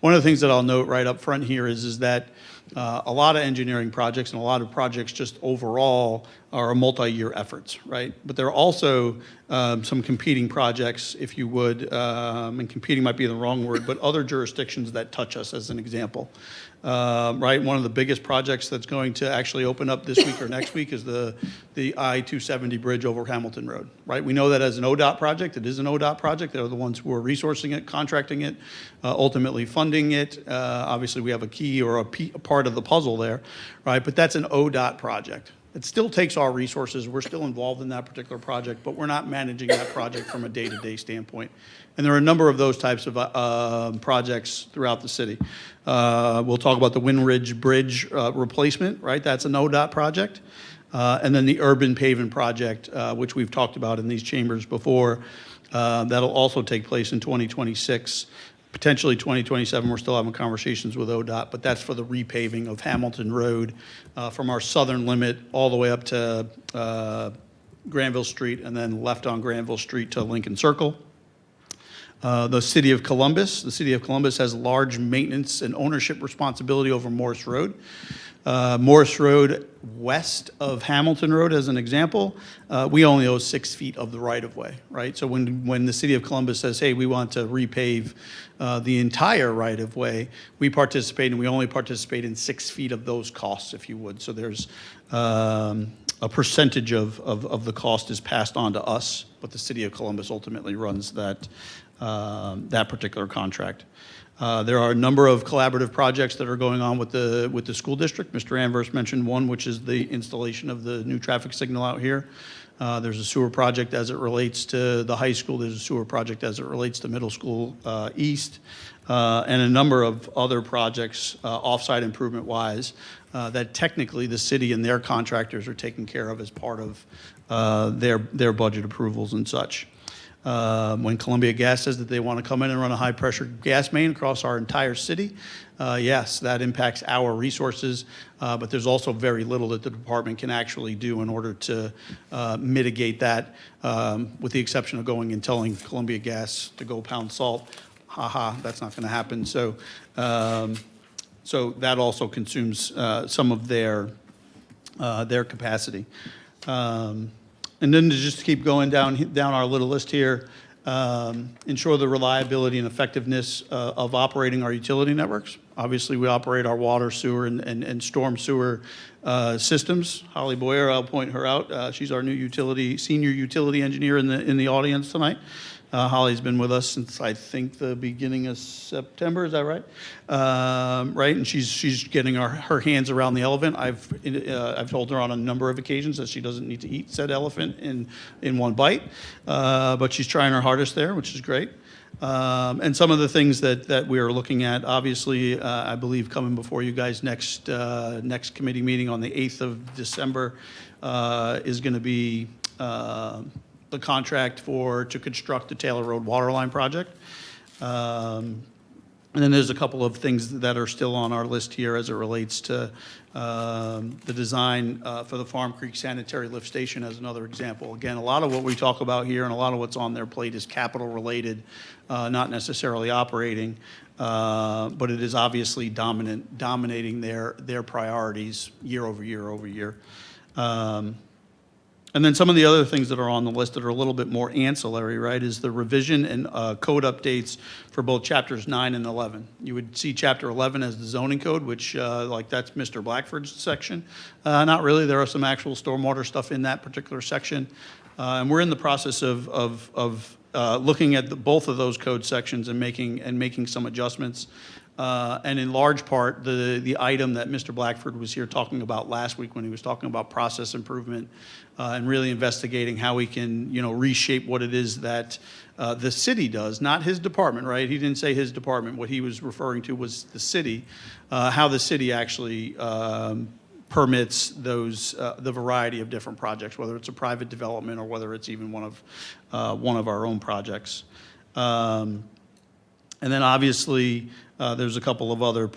One of the things that I'll note right up front here is that a lot of engineering projects and a lot of projects just overall are multi-year efforts, right? But there are also some competing projects, if you would, and competing might be the wrong word, but other jurisdictions that touch us as an example. Right, one of the biggest projects that's going to actually open up this week or next week is the I-270 bridge over Hamilton Road, right? We know that as an ODOT project. It is an ODOT project. They're the ones who are resourcing it, contracting it, ultimately funding it. Obviously, we have a key or a part of the puzzle there, right? But that's an ODOT project. It still takes our resources. We're still involved in that particular project, but we're not managing that project from a day-to-day standpoint. And there are a number of those types of projects throughout the city. We'll talk about the Wind Ridge Bridge replacement, right? That's an ODOT project. And then the urban paving project, which we've talked about in these chambers before, that'll also take place in 2026, potentially 2027. We're still having conversations with ODOT, but that's for the repaving of Hamilton Road from our southern limit all the way up to Granville Street, and then left on Granville Street to Lincoln Circle. The City of Columbus has large maintenance and ownership responsibility over Morris Road. Morris Road west of Hamilton Road, as an example, we only owe 6 feet of the right-of-way, right? So when the City of Columbus says, hey, we want to repave the entire right-of-way, we participate, and we only participate in 6 feet of those costs, if you would. So there's a percentage of the cost is passed on to us, but the City of Columbus ultimately runs that particular contract. There are a number of collaborative projects that are going on with the school district. Mr. Anverse mentioned one, which is the installation of the new traffic signal out here. There's a sewer project as it relates to the high school. There's a sewer project as it relates to middle school east, and a number of other projects offsite improvement-wise that technically the city and their contractors are taking care of as part of their budget approvals and such. When Columbia Gas says that they want to come in and run a high-pressure gas main across our entire city, yes, that impacts our resources, but there's also very little that the department can actually do in order to mitigate that, with the exception of going and telling Columbia Gas to go pound salt. That's not going to happen. So that also consumes some of their capacity. And then to just keep going down our little list here, ensure the reliability and effectiveness of operating our utility networks. Obviously, we operate our water, sewer, and storm sewer systems. Holly Boyer, I'll point her out. She's our new senior utility engineer in the audience tonight. Holly's been with us since, I think, the beginning of September. Is that right? Right, and she's getting her hands around the elephant. I've told her on a number of occasions that she doesn't need to eat said elephant in one bite, but she's trying her hardest there, which is great. And some of the things that we are looking at, obviously, I believe coming before you guys next committee meeting on the 8th of December is going to be the contract to construct the Taylor Road Waterline project. And then there's a couple of things that are still on our list here as it relates to the design for the Farm Creek Sanitary Lift Station as another example. Again, a lot of what we talk about here and a lot of what's on their plate is capital related, not necessarily operating, but it is obviously dominating their priorities year over year over year. And then some of the other things that are on the list that are a little bit more ancillary, right, is the revision and code updates for both chapters 9 and 11. You would see chapter 11 as the zoning code, which like that's Mr. Blackford's section. Not really. There are some actual stormwater stuff in that particular section. And we're in the process of looking at both of those code sections and making some adjustments. And in large part, the item that Mr. Blackford was here talking about last week when he was talking about process improvement and really investigating how we can, reshape what it is that the city does, not his department, right? He didn't say his department. What he was referring to was the city, how the city actually permits the variety of different projects, whether it's a private development or whether it's even one of our own projects. And then obviously, there's a couple of other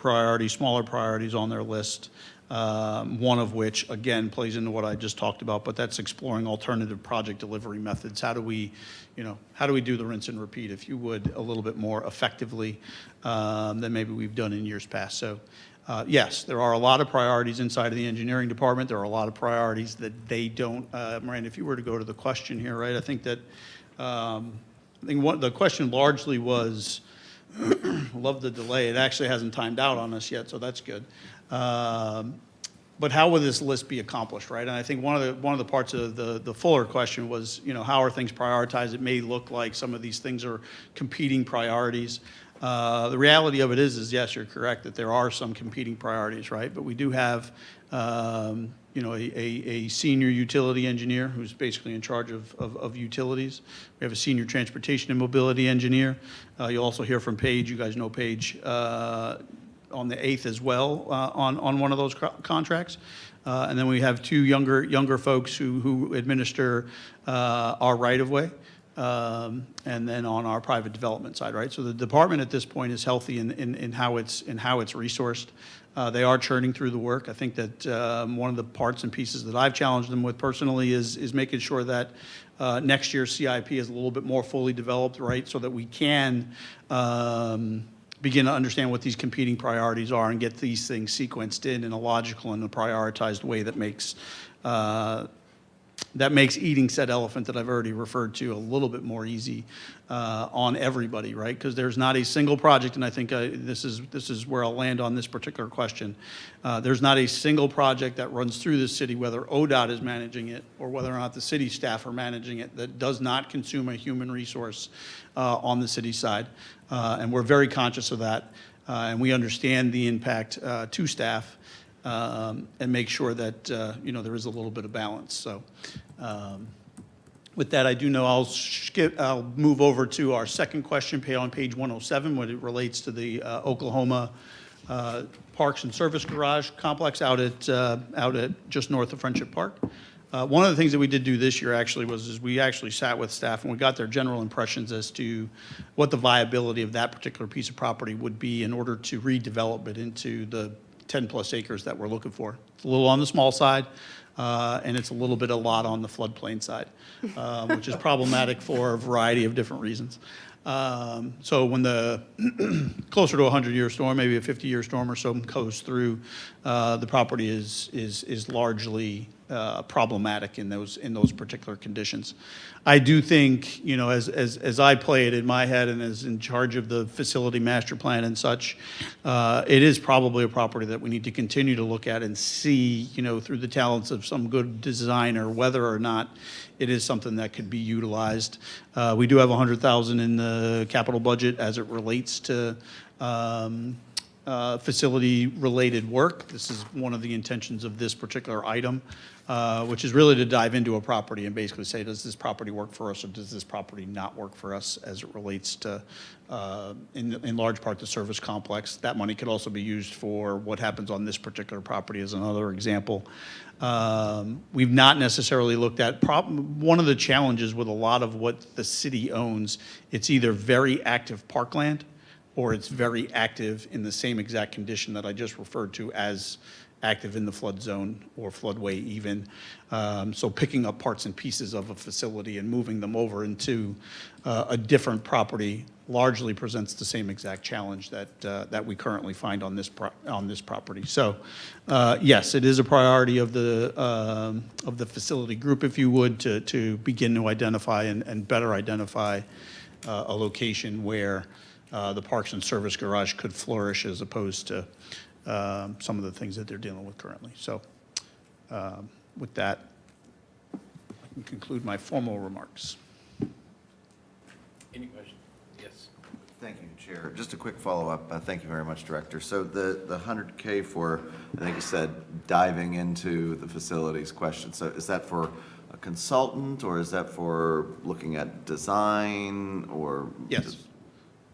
smaller priorities on their list, one of which, again, plays into what I just talked about, but that's exploring alternative project delivery methods. How do we do the rinse and repeat, if you would, a little bit more effectively than maybe we've done in years past? So, yes, there are a lot of priorities inside of the engineering department. There are a lot of priorities that they don't. Miranda, if you were to go to the question here, right, I think that the question largely was, love the delay. It actually hasn't timed out on us yet, so that's good. But how will this list be accomplished, right? And I think one of the parts of the fuller question was, how are things prioritized? It may look like some of these things are competing priorities. The reality of it is yes, you're correct that there are some competing priorities, right? But we do have, a senior utility engineer who's basically in charge of utilities. We have a senior transportation and mobility engineer. You'll also hear from Paige. You guys know Paige on the 8th as well on one of those contracts. And then we have two younger folks who administer our right-of-way. And then on our private development side, right? So the department at this point is healthy in how it's resourced. They are churning through the work. I think that one of the parts and pieces that I've challenged them with personally is making sure that next year's CIP is a little bit more fully developed, right? So that we can begin to understand what these competing priorities are and get these things sequenced in a logical and a prioritized way that makes eating said elephant that I've already referred to a little bit more easy on everybody, right? Because there's not a single project, and I think this is where I'll land on this particular question. There's not a single project that runs through the city, whether ODOT is managing it or whether or not the city staff are managing it, that does not consume a human resource on the city side. And we're very conscious of that, and we understand the impact to staff. And make sure that, there is a little bit of balance. So with that, I do know I'll move over to our second question on page 107 when it relates to the Oklahoma Parks and Service Garage complex out at just north of Friendship Park. One of the things that we did do this year actually is we actually sat with staff and we got their general impressions as to what the viability of that particular piece of property would be in order to redevelop it into the 10-plus acres that we're looking for. It's a little on the small side, and it's a little bit a lot on the floodplain side, which is problematic for a variety of different reasons. So when the closer to a 100-year storm, maybe a 50-year storm or so goes through, the property is largely problematic in those particular conditions. I do think, as I play it in my head and as in charge of the facility master plan and such, it is probably a property that we need to continue to look at and see, through the talents of some good designer, whether or not it is something that could be utilized. We do have $100,000 in the capital budget as it relates to facility-related work. This is one of the intentions of this particular item, which is really to dive into a property and basically say, does this property work for us or does this property not work for us as it relates to, in large part, the service complex. That money could also be used for what happens on this particular property as another example. We've not necessarily looked at, one of the challenges with a lot of what the city owns, it's either very active parkland or it's very active in the same exact condition that I just referred to as active in the flood zone or floodway even. So picking up parts and pieces of a facility and moving them over into a different property largely presents the same exact challenge that we currently find on this property. So yes, it is a priority of the facility group, if you would, to begin to identify and better identify a location where the Parks and Service Garage could flourish as opposed to some of the things that they're dealing with currently. So with that, I can conclude my formal remarks. Any questions? Yes. Thank you, Chair. Just a quick follow-up. Thank you very much, Director. So the $100K for, I think you said, diving into the facilities question. So is that for a consultant or is that for looking at design or? Yes.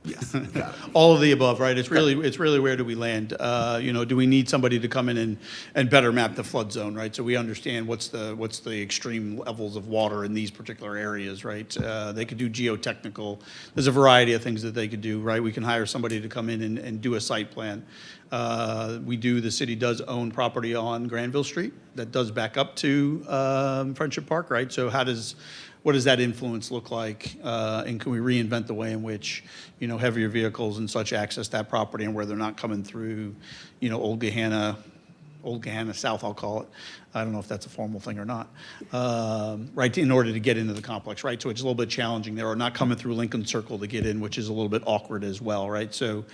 Yes, got it. All of the above, right? It's really where do we land? Do we need somebody to come in and better map the flood zone, right? So we understand what's the extreme levels of water in these particular areas, right? They could do geotechnical. There's a variety of things that they could do, right? We can hire somebody to come in and do a site plan. The city does own property on Granville Street that does back up to Friendship Park, right? So what does that influence look like? And can we reinvent the way in which, heavier vehicles and such access that property and where they're not coming through, Old Gahanna South, I'll call it. I don't know if that's a formal thing or not, right, in order to get into the complex, right? So it's a little bit challenging there, or not coming through Lincoln Circle to get in, which is a little bit awkward as well, right? So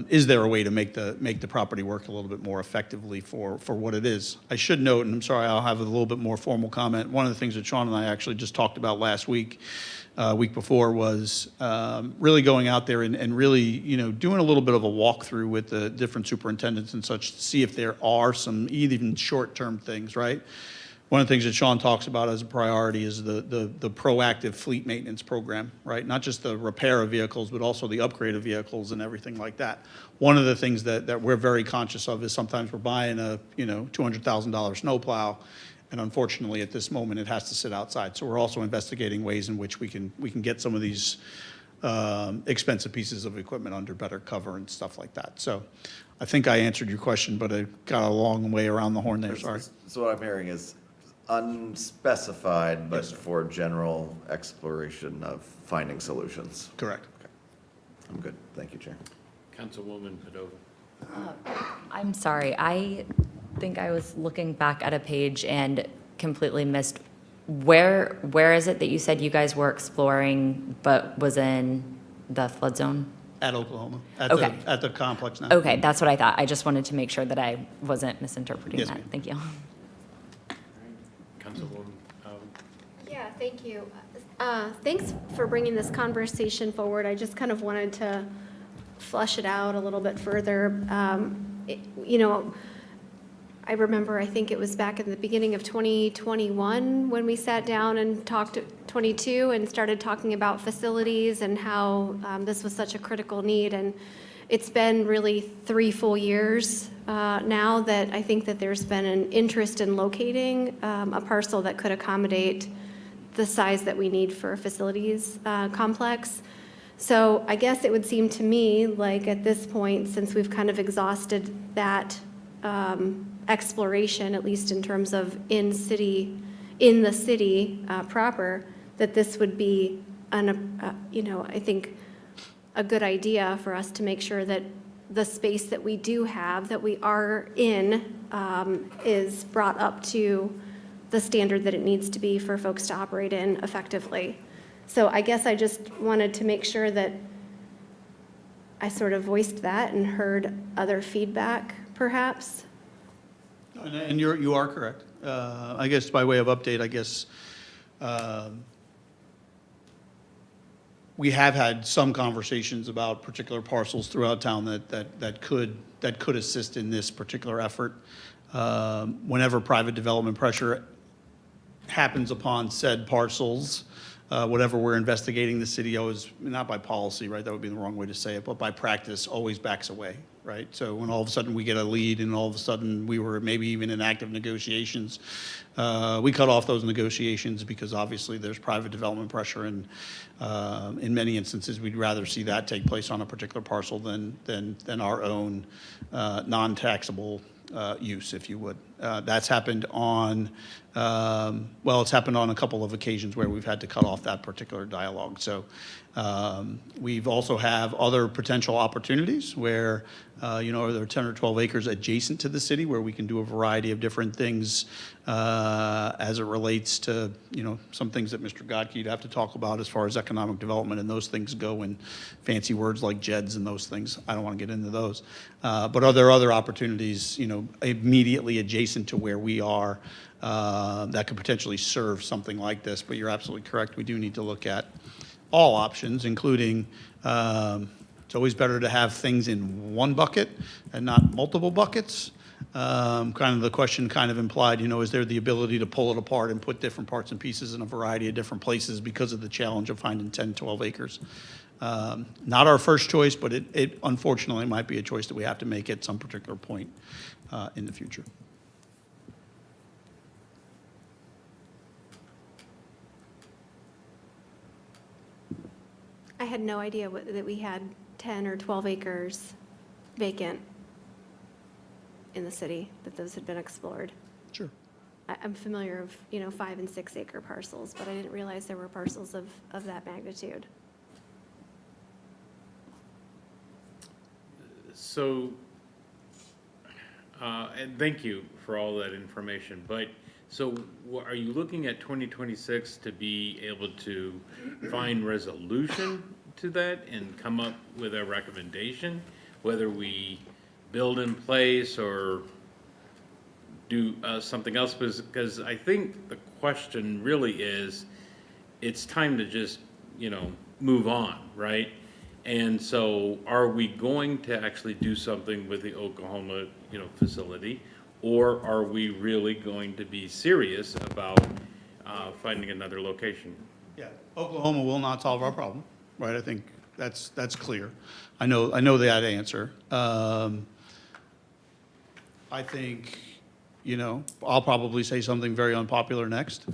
is there a way to make the property work a little bit more effectively for what it is? I should note, and I'm sorry, I'll have a little bit more formal comment. One of the things that Sean and I actually just talked about last week, week before, was really going out there and really, doing a little bit of a walkthrough with the different superintendents and such to see if there are some even short-term things, right? One of the things that Sean talks about as a priority is the proactive fleet maintenance program, right? Not just the repair of vehicles, but also the upgrade of vehicles and everything like that. One of the things that we're very conscious of is sometimes we're buying a, $200,000 snowplow, and unfortunately, at this moment, it has to sit outside. So we're also investigating ways in which we can get some of these expensive pieces of equipment under better cover and stuff like that. So I think I answered your question, but I got a long way around the horn there, sorry. So what I'm hearing is unspecified, but Yes, sir. for general exploration of finding solutions. Correct. I'm good. Thank you, Chair. Councilwoman Padova. I'm sorry, I think I was looking back at a page and completely missed, where is it that you said you guys were exploring but was in the flood zone? At Oklahoma, Okay. at the complex now. Okay, that's what I thought. I just wanted to make sure that I wasn't misinterpreting Yes, that. ma'am. Thank you. Councilwoman, Yeah, thank you. Thanks for bringing this conversation forward. I just kind of wanted to flush it out a little bit further. I remember, I think it was back in the beginning of 2021 when we sat down and talked, 22, and started talking about facilities and how this was such a critical need. And it's been really 3 full years now that I think that there's been an interest in locating a parcel that could accommodate the size that we need for a facilities complex. So I guess it would seem to me like at this point, since we've kind of exhausted that exploration, at least in terms of in the city proper, that this would be I think a good idea for us to make sure that the space that we do have, that we are in, is brought up to the standard that it needs to be for folks to operate in effectively. So I guess I just wanted to make sure that I sort of voiced that and heard other feedback, perhaps. And you are correct. I guess by way of update, we have had some conversations about particular parcels throughout town that could assist in this particular effort. Whenever private development pressure happens upon said parcels, whatever we're investigating, the city always, not by policy, right, that would be the wrong way to say it, but by practice, always backs away, right? So when all of a sudden we get a lead and all of a sudden we were maybe even in active negotiations, we cut off those negotiations because obviously there's private development pressure, and in many instances, we'd rather see that take place on a particular parcel than our own non-taxable use, if you would. That's happened on, it's happened on a couple of occasions where we've had to cut off that particular dialogue. So we've also have other potential opportunities where, there are 10 or 12 acres adjacent to the city where we can do a variety of different things as it relates to, some things that Mr. Godke would have to talk about as far as economic development and those things go, and fancy words like JEDs and those things. I don't want to get into those. But are there other opportunities, immediately adjacent to where we are that could potentially serve something like this? But you're absolutely correct. We do need to look at all options, including it's always better to have things in one bucket and not multiple buckets. Kind of the question kind of implied, is there the ability to pull it apart and put different parts and pieces in a variety of different places because of the challenge of finding 10, 12 acres? Not our first choice, but it unfortunately might be a choice that we have to make at some particular point in the future. I had no idea that we had 10 or 12 acres vacant in the city, that those had been explored. Sure. I'm familiar of, 5 and 6 acre parcels, but I didn't realize there were parcels of that magnitude. So, and thank you for all that information, but, so are you looking at 2026 to be able to find resolution to that and come up with a recommendation, whether we build in place or do something else? Because I think the question really is, it's time to just, move on, right? And so are we going to actually do something with the Oklahoma, facility, Or are we really going to be serious about finding another location? Yeah, Oklahoma will not solve our problem, right? I think that's clear. I know that answer. I think, I'll probably say something very unpopular next.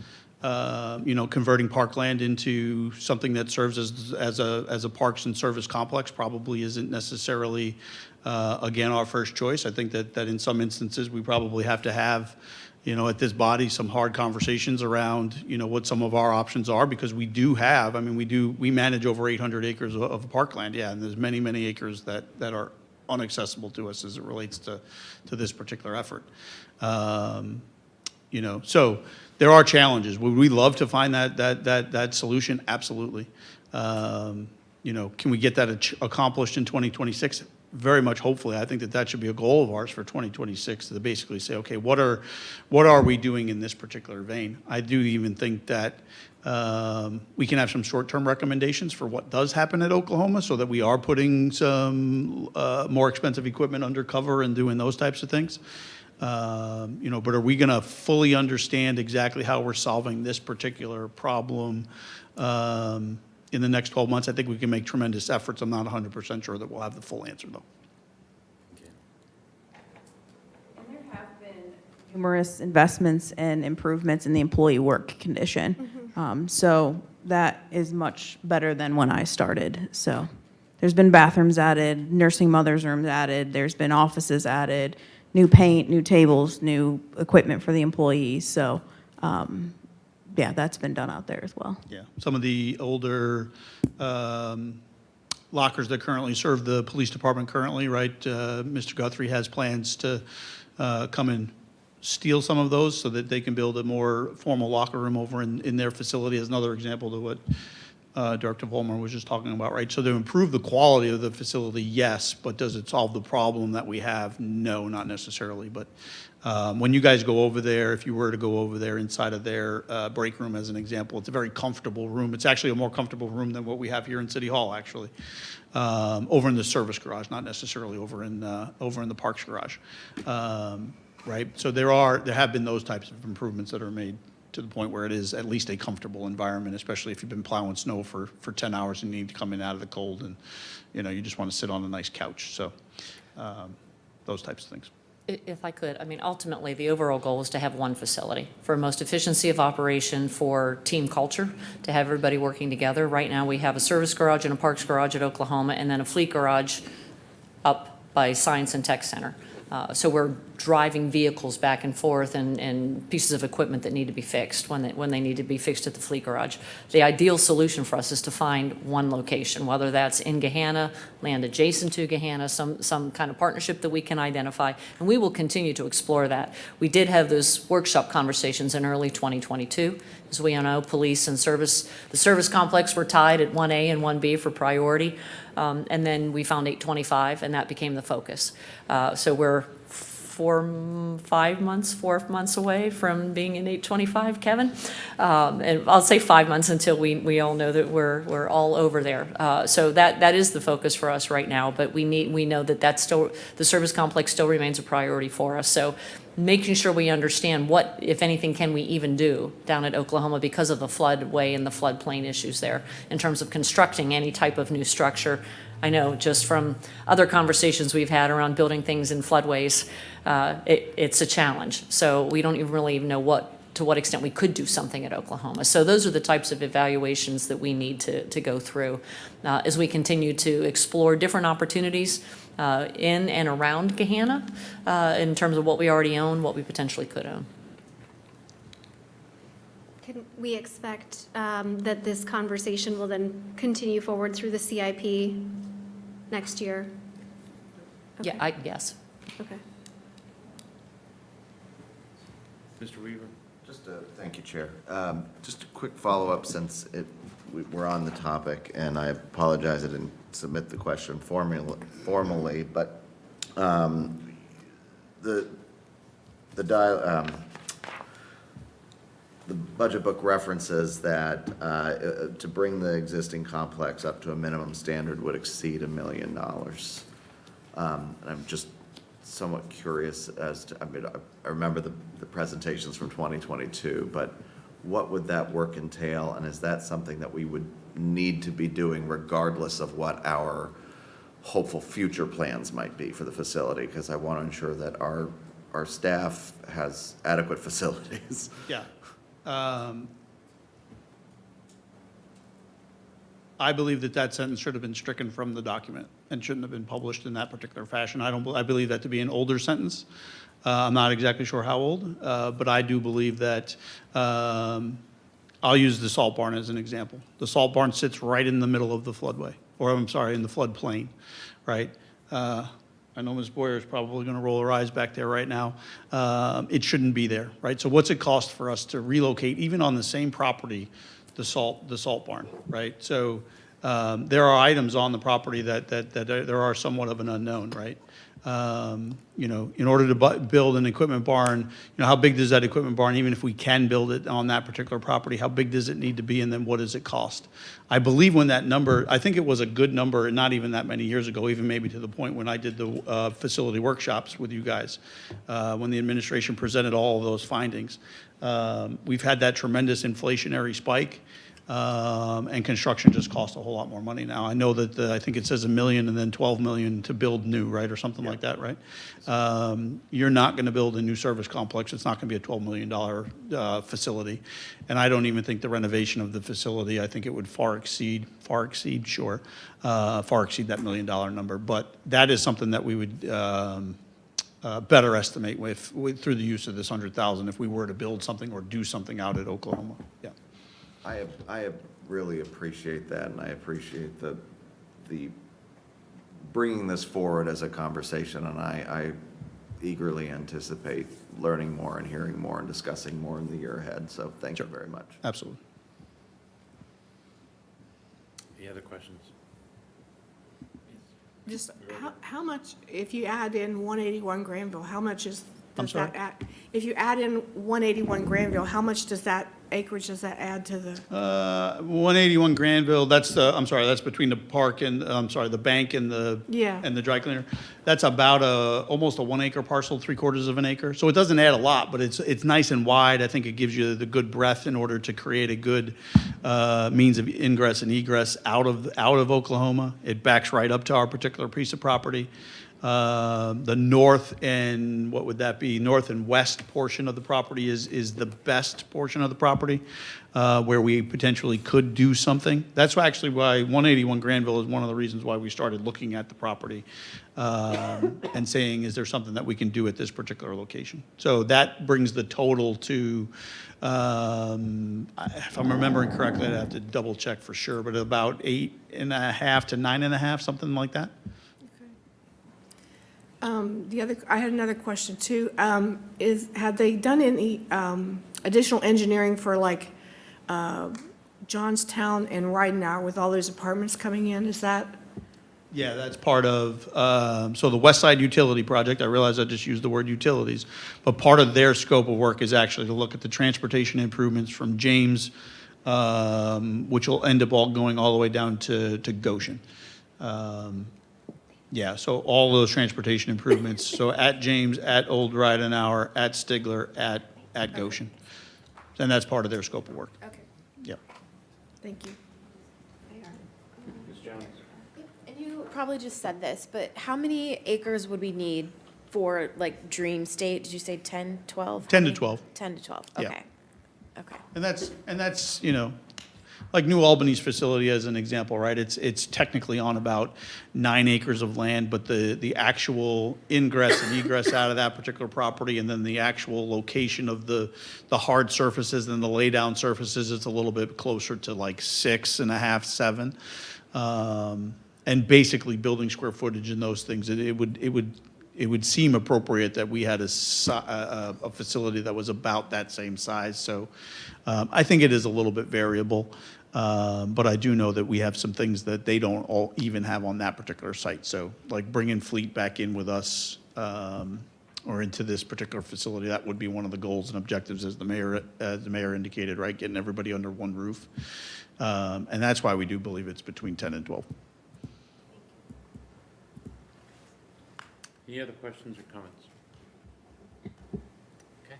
Converting parkland into something that serves as a parks and service complex probably isn't necessarily, again, our first choice. I think that in some instances, we probably have to have, at this body, some hard conversations around, what some of our options are, because we do have, we manage over 800 acres of parkland, yeah, and there's many, many acres that are unaccessible to us as it relates to this particular effort. So there are challenges. Would we love to find that solution? Absolutely. Can we get that accomplished in 2026? Very much, hopefully. I think that should be a goal of ours for 2026, to basically say, okay, what are we doing in this particular vein? I do even think that we can have some short-term recommendations for what does happen at Oklahoma, so that we are putting some more expensive equipment under cover and doing those types of things. But are we going to fully understand exactly how we're solving this particular problem in the next 12 months? I think we can make tremendous efforts. I'm not 100% sure that we'll have the full answer, though. And there have been numerous investments and improvements in the employee work condition. So that is much better than when I started. So there's been bathrooms added, nursing mothers' rooms added, there's been offices added, new paint, new tables, new equipment for the employees. So, yeah, that's been done out there as well. Yeah, some of the older lockers that currently serve the police department currently, right? Mr. Guthrie has plans to come and steal some of those so that they can build a more formal locker room over in their facility, as another example to what Director Vollmer was just talking about, right? So to improve the quality of the facility, yes, but does it solve the problem that we have? No, not necessarily. But when you guys go over there, if you were to go over there inside of their break room, as an example, it's a very comfortable room. It's actually a more comfortable room than what we have here in City Hall, actually, over in the service garage, not necessarily over in the Parks garage, right? So there have been those types of improvements that are made to the point where it is at least a comfortable environment, especially if you've been plowing snow for 10 hours and you need to come in out of the cold and, you just want to sit on a nice couch. So those types of things. If I could, ultimately, the overall goal is to have one facility for most efficiency of operation, for team culture, to have everybody working together. Right now, we have a service garage and a parks garage at Oklahoma, and then a fleet garage up by Science and Tech Center. So we're driving vehicles back and forth and pieces of equipment that need to be fixed when they need to be fixed at the fleet garage. The ideal solution for us is to find one location, whether that's in Gahanna, land adjacent to Gahanna, some kind of partnership that we can identify, and we will continue to explore that. We did have those workshop conversations in early 2022. As we know, police and the service complex were tied at 1A and 1B for priority. And then we found 825, and that became the focus. So we're 4 months away from being in 825, Kevin. And I'll say 5 months until we all know that we're all over there. So that is the focus for us right now. But we know that still, the service complex still remains a priority for us. So making sure we understand what, if anything, can we even do down at Oklahoma because of the floodway and the floodplain issues there in terms of constructing any type of new structure. I know just from other conversations we've had around building things in floodways, it's a challenge. So we don't even really know to what extent we could do something at Oklahoma. So those are the types of evaluations that we need to go through as we continue to explore different opportunities in and around Gahanna in terms of what we already own, what we potentially could own. Can we expect that this conversation will then continue forward through the CIP next year? Okay. Yeah, yes. Okay. Mr. Weaver? Thank you, Chair. Just a quick follow-up since we're on the topic, and I apologize I didn't submit the question formally, but the budget book references that to bring the existing complex up to a minimum standard would exceed $1 million. And I'm just somewhat curious as to, I mean, I remember the presentations from 2022, but what would that work entail? And is that something that we would need to be doing regardless of what our hopeful future plans might be for the facility? Because I want to ensure that our staff has adequate facilities. Yeah. I believe that sentence should have been stricken from the document and shouldn't have been published in that particular fashion. I believe that to be an older sentence. I'm not exactly sure how old, but I do believe that, I'll use the salt barn as an example. The salt barn sits right in the middle of the floodway, or I'm sorry, in the floodplain, right? I know Ms. Boyer is probably going to roll her eyes back there right now. It shouldn't be there, right? So what's it cost for us to relocate, even on the same property, the salt barn, right? So there are items on the property that there are somewhat of an unknown, right? You know, in order to build an equipment barn, you know, how big does that equipment barn, even if we can build it on that particular property, how big does it need to be, and then what does it cost? I believe when that number, I think it was a good number, not even that many years ago, even maybe to the point when I did the facility workshops with you guys, when the administration presented all of those findings. We've had that tremendous inflationary spike. And construction just costs a whole lot more money now. I know that I think it says $1 million and then $12 million to build new, right, or something like that, right? You're not going to build a new service complex. It's not going to be a $12 million facility, and I don't even think the renovation of the facility. I think it would far exceed that $1 million number. But that is something that we would better estimate through the use of this $100,000 if we were to build something or do something out at Oklahoma. Yeah. I really appreciate that, and I appreciate the bringing this forward as a conversation, and I eagerly anticipate learning more and hearing more and discussing more in the year ahead, so thank you very much. Absolutely. Any other questions? Just how much, if you add in 181 Granville, how much does that add? If you add in 181 Granville, how much does that acreage does that add to the? 181 Granville, that's between the park and, the bank and the, Yeah. and the dry cleaner. That's about almost a 1 acre parcel, 3/4 of an acre. So it doesn't add a lot, but it's nice and wide. I think it gives you the good breadth in order to create a good means of ingress and egress out of Oklahoma. It backs right up to our particular piece of property. The north and, what would that be, north and west portion of the property is the best portion of the property, where we potentially could do something. That's actually why 181 Granville is one of the reasons why we started looking at the property and saying, is there something that we can do at this particular location? So that brings the total to, if I'm remembering correctly, I'd have to double check for sure, but about 8.5 to 9.5, something like that. I had another question too. Have they done any additional engineering for like Johnstown and Ridenour with all those apartments coming in? Is that? Yeah, that's part of, so the West Side Utility Project, I realize I just used the word utilities, but part of their scope of work is actually to look at the transportation improvements from James, which will end up going all the way down to Goshen. Yeah, so all those transportation improvements, so at James, at Old Ridenour, at Stigler, at Goshen. And that's part of their scope of work. Okay, Yep. thank you. And you probably just said this, but how many acres would we need for like Dream State? Did you say 10, 12? 10 to 12. 10 to 12, Yeah. okay. Okay. And that's, you know, like New Albany's facility as an example, right? It's technically on about 9 acres of land, but the actual ingress and egress out of that particular property, and then the actual location of the hard surfaces and the laydown surfaces, it's a little bit closer to like 6.5, 7. And basically building square footage and those things, it would seem appropriate that we had a facility that was about that same size. So I think it is a little bit variable, but I do know that we have some things that they don't all even have on that particular site. So like bringing fleet back in with us or into this particular facility, that would be one of the goals and objectives, as the mayor indicated, right? Getting everybody under one roof. And that's why we do believe it's between 10 and 12. Any other questions or comments? Okay.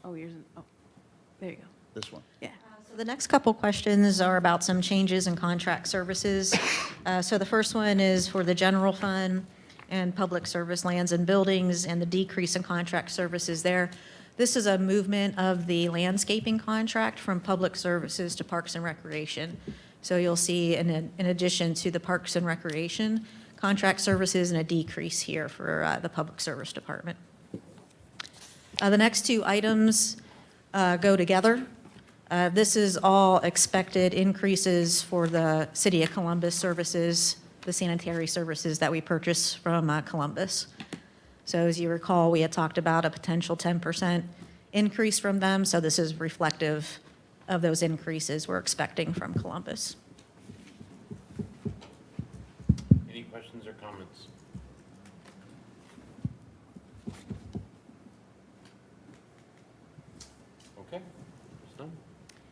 Oh, there you go. This one. Yeah. So the next couple questions are about some changes in contract services. So the first one is for the general fund and public service lands and buildings and the decrease in contract services there. This is a movement of the landscaping contract from public services to parks and recreation. So you'll see in addition to the parks and recreation contract services and a decrease here for the public service department. The next two items go together. This is all expected increases for the City of Columbus services, the sanitary services that we purchase from Columbus. So as you recall, we had talked about a potential 10% increase from them, so this is reflective of those increases we're expecting from Columbus. Any questions or comments? Okay. So,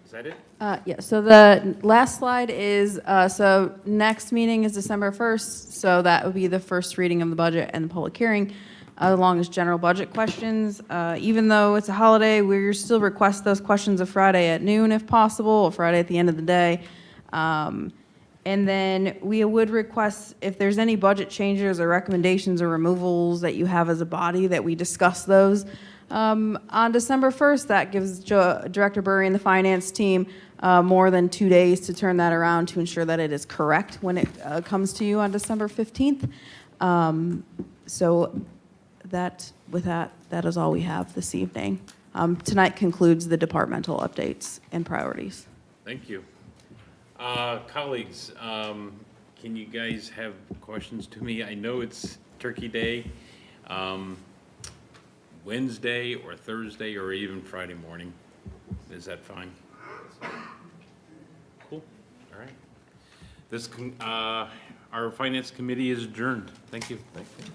is that it? Yeah, so the last slide is, so next meeting is December 1st, so that would be the first reading of the budget and the public hearing, along as general budget questions. Even though it's a holiday, we still request those questions of Friday at noon if possible, or Friday at the end of the day. And then we would request, if there's any budget changes or recommendations or removals that you have as a body, that we discuss those. On December 1st, that gives Director Burry and the finance team more than 2 days to turn that around to ensure that it is correct when it comes to you on December 15th. So with that is all we have this evening. Tonight concludes the departmental updates and priorities. Thank you. Colleagues, can you guys have questions to me? I know it's Turkey Day. Wednesday or Thursday or even Friday morning. Is that fine? Cool. All right. Our finance committee is adjourned. Thank you. Thank you.